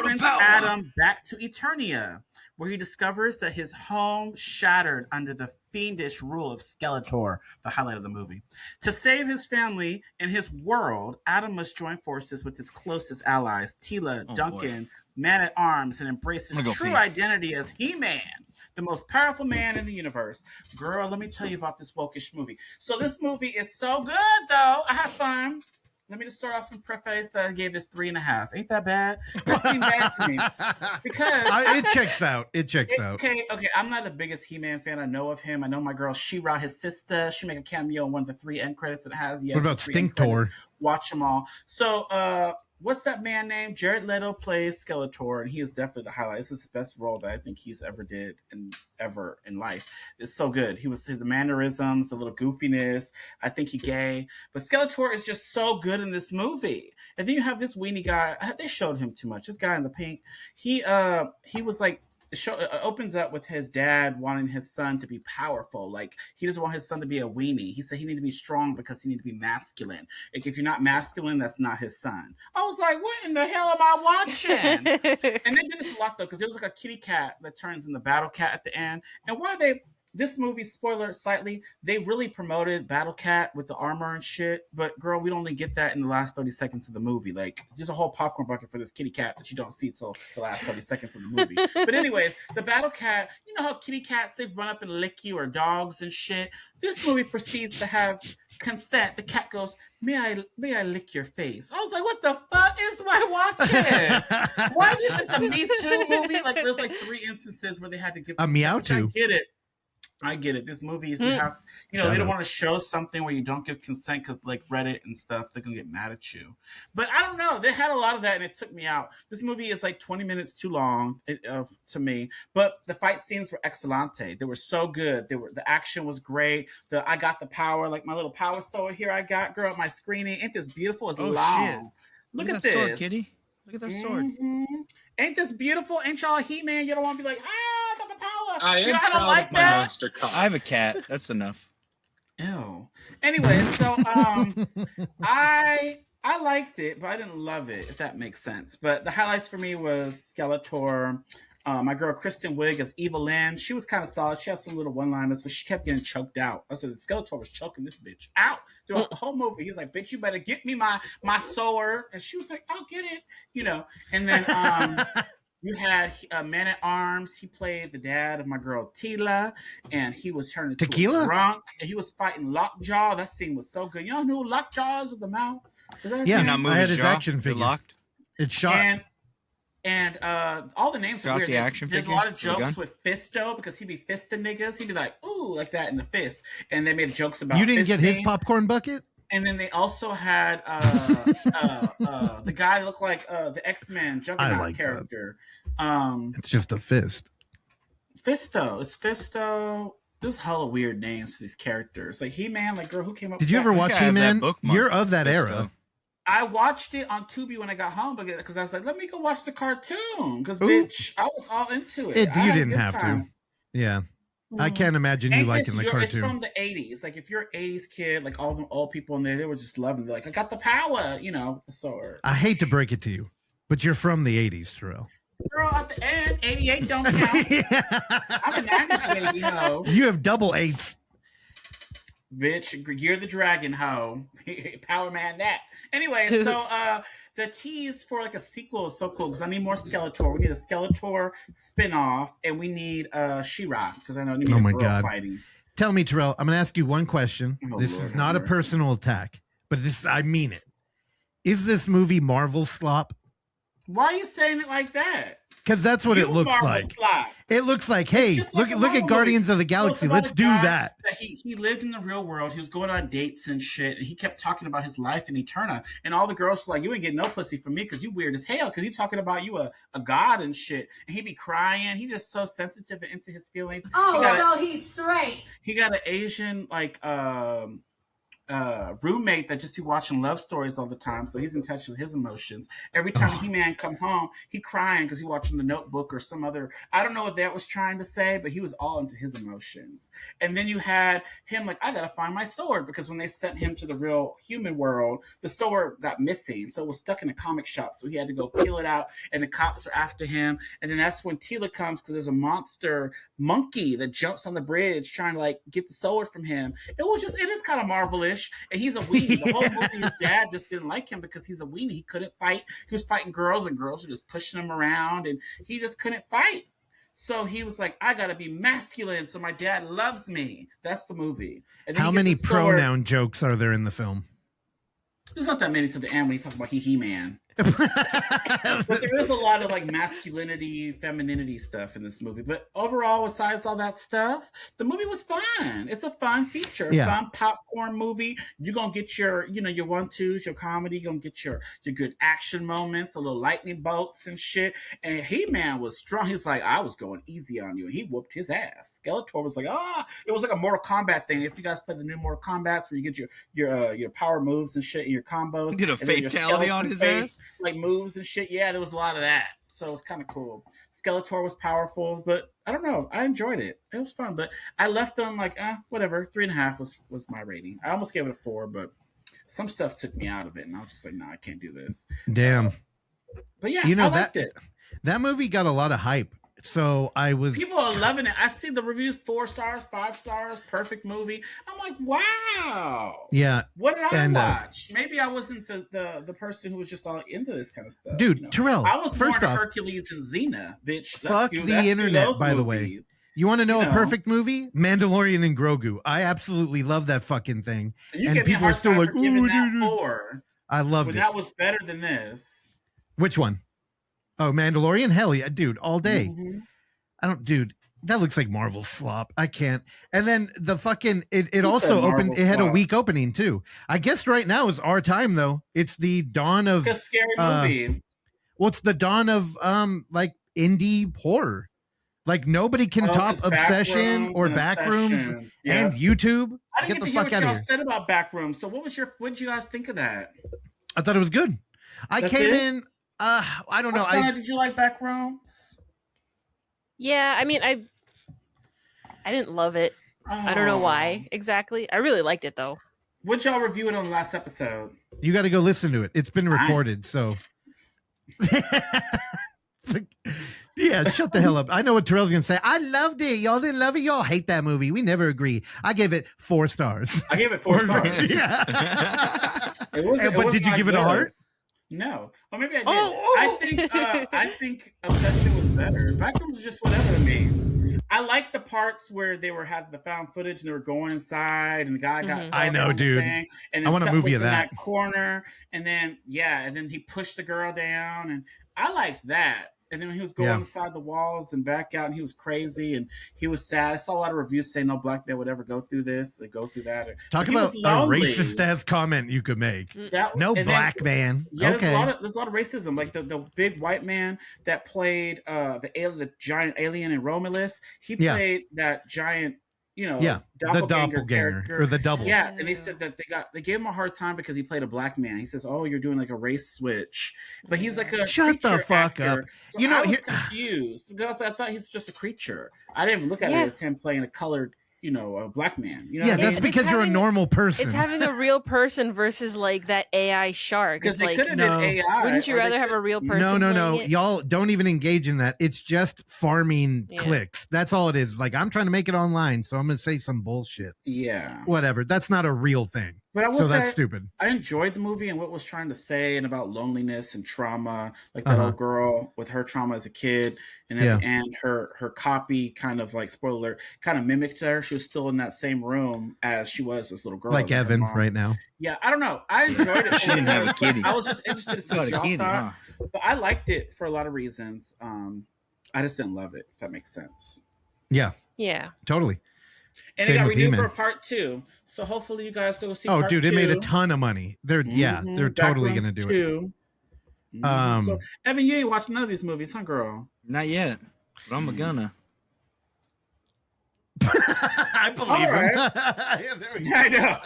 Prince Power. Adam back to Eternia, where he discovers that his home shattered under the fiendish rule of Skeletor, the highlight of the movie. To save his family and his world, Adam must join forces with his closest allies, Tila, Duncan, Man-at-Arms, and embrace his I'm gonna true go pee. identity as He-Man, the most powerful man in the universe. Girl, let me tell you about this wokish movie. So this movie is so good, though. I had fun. Let me just start off and preface that I gave this 3.5. Ain't that bad? That seemed bad to me. Because It checks out. It checks out. Okay. I'm not the biggest He-Man fan. I know of him. I know my girl She-Ra, his sister. She make a cameo in one of the 3 end credits it has. Yes, What about 3 end Stinktor? credits. Watch them all. So, what's that man named? Jared Leto plays Skeletor, and he is definitely the highlight. This is his best role that I think he's ever did and ever in life. It's so good. He was the mannerisms, the little goofiness. I think he gay, but Skeletor is just so good in this movie. And then you have this weenie guy. They showed him too much. This guy in the pink. He was like. The show opens up with his dad wanting his son to be powerful. Like, he doesn't want his son to be a weenie. He said he needed to be strong because he needed to be masculine. Like, if you're not masculine, that's not his son. I was like, what in the hell am I watching? And they did this a lot, though, because there was like a kitty cat that turns into Battle Cat at the end. And this movie, spoiler slightly, they really promoted Battle Cat with the armor and shit. But girl, we'd only get that in the last 30 seconds of the movie. Like, there's a whole popcorn bucket for this kitty cat that you don't see till the last 30 seconds of the movie. But anyways, the Battle Cat, you know how kitty cats, they run up and lick you, or dogs and shit. This movie proceeds to have consent. The cat goes, may I lick your face? I was like, what the fuck is I watching? Why is this a Me Too movie? Like, there's like 3 instances where they had to give A consent, Meow which Too. I get it. This movie is, you have, they don't want to show something where you don't give consent because, like, Reddit and stuff, they're going to get mad at you. But I don't know. They had a lot of that and it took me out. This movie is like 20 minutes too long to me. But the fight scenes were excellente. They were so good. The action was great. I got the power, like my little power sword here I got, girl, at my screening. Ain't this beautiful? It's long. Shit. Look at at that this. sword, kitty. Look at that sword. Mhm. Ain't this beautiful? Ain't y'all a He-Man? You don't want to be like, I got the power. I am I don't proud like of my that. monster cock. I have a cat. That's enough. Ew. Anyway, so I liked it, but I didn't love it, if that makes sense. But the highlights for me was Skeletor. My girl Kristen Wiig as Eva Lynn. She was kind of solid. She had some little one-liners, but she kept getting choked out. I said Skeletor was choking this bitch out throughout the whole movie. He was like, bitch, you better get me my sword. And she was like, I'll get it. You know. And then you had Man-at-Arms. He played the dad of my girl Tila, and he was turned into Tequila? a drunk, and he was fighting Lockjaw. That scene was so good. You know who Lockjaw is with the mouth? Is that his Yeah, name? I had his action Is it figure. locked? It's shot. And all the names are Got weird. the action There's a figure? lot of The gun? jokes with Fisto because he'd be fisting niggas. He'd be like, ooh, like that in the fist. And they made jokes about You didn't get his fisting. popcorn bucket? And then they also had the guy looked like the X-Men Juggernaut like that. character. It's just a fist. Fisto. It's Fisto. There's hella weird names to these characters. Like He-Man, like girl, who came up Did with you that? ever watch I have that He-Man? bookmark. You're of that Fisto. era. I watched it on Tubi when I got home because I was like, let me go watch the cartoon. Because, Ooh. bitch, I was all into it. I You had a didn't good have time. to. Yeah. I can't imagine you Ain't liking this the It's cartoon. from the 80s. Like, if you're an 80s kid, like all the old people in there, they were just loving it. Like, I got the power, you know, the sword. I hate to break it to you, but you're from the 80s, Terrell. Girl, at the end, 88 don't count. I'm a 90s baby hoe. You have double eights. Bitch, you're the dragon hoe. Power man that. Anyway, so the tease for like a sequel is so cool because I need more Skeletor. We need a Skeletor spinoff, and we need She-Ra because I know we need a girl fighting. Tell me, Terrell, I'm going to ask you one question. Oh, this Lord is not a personal attack, but I mean it. Is this movie Marvel slop? Why are you saying it like that? Because that's what it looks Marvel like. slop. It looks like, hey, look at Guardians of the Galaxy. Let's do that. He lived in the real world. He was going on dates and shit, and he kept talking about his life in Eterna. And all the girls were like, you ain't getting no pussy from me because you weird as hell because you talking about you a god and shit. And he'd be crying. He's just so sensitive and into his feelings. Oh, so he's straight. He got an Asian, roommate that just be watching love stories all the time, so he's in touch with his emotions. Every time He-Man come home, he crying because he watching The Notebook or some other, I don't know what that was trying to say, but he was all into his emotions. And then you had him like, I gotta find my sword, because when they sent him to the real human world, the sword got missing, so it was stuck in a comic shop, so he had to go peel it out, and the cops are after him. And then that's when Tila comes because there's a monster monkey that jumps on the bridge trying to like get the sword from him. It is kind of marvelous. And he's a weenie. The whole movie, his dad just didn't like him because he's a weenie. He couldn't fight. He was fighting girls, and girls were just pushing him around, and he just couldn't fight. So he was like, I gotta be masculine so my dad loves me. That's the movie. And then how many pronoun jokes are there in the film? There's not that many to the end when you talk about He-Man. But there is a lot of like masculinity, femininity stuff in this movie. But overall, besides all that stuff, the movie was fun. It's a fun feature, fun popcorn movie. You're gonna get your, your 1-2s, your comedy. You're gonna get your good action moments, a little lightning bolts and shit. And He-Man was strong. He's like, I was going easy on you, and he whooped his ass. Skeletor was like, it was like a Mortal Kombat thing. If you guys play the new Mortal Kombat, where you get your power moves and shit, and your combos, get a fatality on his ass. Like moves and shit. Yeah, there was a lot of that. So it was kind of cool. Skeletor was powerful, but I don't know. I enjoyed it. It was fun, but I left them like, whatever. 3.5 was my rating. I almost gave it a 4, but some stuff took me out of it, and I was just like, nah, I can't do this. Damn. But yeah, I liked it. That movie got a lot of hype. So people are loving it. I see the reviews 4 stars, 5 stars, perfect movie. I'm like, wow. Yeah. What did I watch? Maybe I wasn't the person who was just all into this kind of stuff. Dude, Terrell. I was first more off, Hercules and Xena, bitch. Fuck the internet, by the way. You want to know a perfect movie? Mandalorian and Grogu. I absolutely love that fucking thing. And people are still like, giving that 4. I loved it. That was better than this. Which one? Oh, Mandalorian? Hell yeah, dude, all day. Mm-hmm. Dude, that looks like Marvel slop. I can't. And then the fucking, it also opened, it had a week opening too. I guess right now is our time though. It's the dawn of. It's a scary movie. Well, it's the dawn of like indie horror. Like nobody can top Obsession or Backrooms and YouTube. I didn't get the fuck out of here. What y'all said about Backrooms. So what did you guys think of that? I thought it was good. I came in. I don't know. Oksana, did you like Backrooms? Yeah, I mean, I didn't love it. I don't know why exactly. I really liked it though. Would y'all review it on the last episode? You got to go listen to it. It's been recorded, so. Yeah, shut the hell up. I know what Terrell's gonna say. I loved it. Y'all didn't love it. Y'all hate that movie. We never agree. I gave it 4 stars. I gave it 4 stars. Yeah. But did you give it a heart? No. Well, maybe I did. I think Obsession was better. Backrooms was just whatever to me. I like the parts where they had the found footage and they were going inside and the guy got. I know, dude. And then I want a movie of that corner, and then he pushed the girl down, and I liked that. And then when he was going inside the walls and back out, and he was crazy and he was sad. I saw a lot of reviews saying no black man would ever go through this or go through that. Talk about a racist ass comment you could make. No black man. Yeah, okay. There's a lot of racism. Like the big white man that played the giant alien in Romulus. He played that giant. The doppelganger or the double. Yeah, and they said that they gave him a hard time because he played a black man. He says, "Oh, you're doing like a race switch," but he's like a shut the fuck actor. up. So I was confused because I thought he's just a creature. I didn't even look at it as him playing a colored a black man. You know Yeah, what I that's mean? because you're a normal person. It's having a real person versus like that AI shark. Because It's they like, could have did AI. wouldn't you or they rather have could- a real person? No. playing it? Y'all don't even engage in that. It's just farming Yeah. clicks. That's all it is. Like, I'm trying to make it online, so I'm going to say some bullshit. Yeah. Whatever. That's not a real thing. But I will So say, that's stupid. I enjoyed the movie and what it was trying to say and about loneliness and trauma. Like that old girl with her trauma as a kid, and at the end, her copy kind of like, spoiler alert, kind of mimicked her. She was still in that same room as she was this little girl. Like her Evan mom. right now. Yeah, I don't know. I enjoyed it. She didn't have a kitty. I was just interested to see what Not a y'all kitty, thought. But I liked it for a lot of reasons. I just didn't love it, if that makes sense. Yeah, Yeah. totally. And Same it got with renewed He-Man. for a part 2. So hopefully you guys go see Oh, part dude, 2. it made a ton of money. They're they're totally going to do it. So, Evan, you ain't watched none of these movies, huh, girl? Not yet, but I'm gonna. I believe him. Right. Yeah, there we go. I know.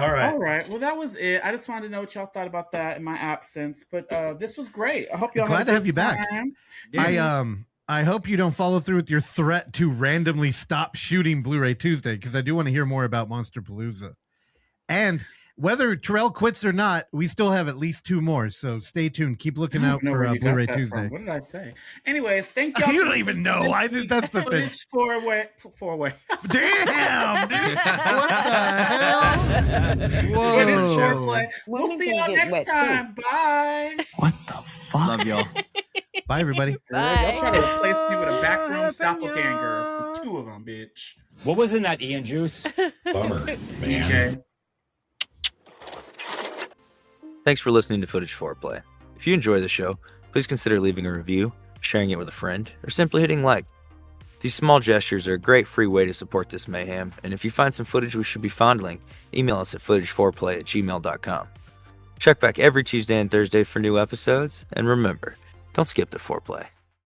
All right. All right. Well, that was it. I just wanted to know what y'all thought about that in my absence. But this was great. I hope y'all Glad had a to have good you back. time. I hope you don't follow through with your threat to randomly stop shooting Blu-ray Tuesday, because I do want to hear more about Monster Palooza. And whether Terrell quits or not, we still have at least 2 more. So stay tuned. Keep looking out for Blu-ray Tuesday. What did I say? Anyways, thank y'all. You don't even know. I think that's the thing. It's four-way. Damn, dude. What the hell? Whoa. We'll see y'all next time. Bye. What the fuck? Love y'all. Bye, everybody. Y'all try to replace me with a backroom doppelganger. 2 of them, bitch. What was in that Ian juice? Bummer, man. DJ. Thanks for listening to Footage Foreplay. If you enjoy the show, please consider leaving a review, sharing it with a friend, or simply hitting like. These small gestures are a great free way to support this mayhem, and if you find some footage we should be fondling, email us at footageforeplay@gmail.com. Check back every Tuesday and Thursday for new episodes, and remember, don't skip the foreplay.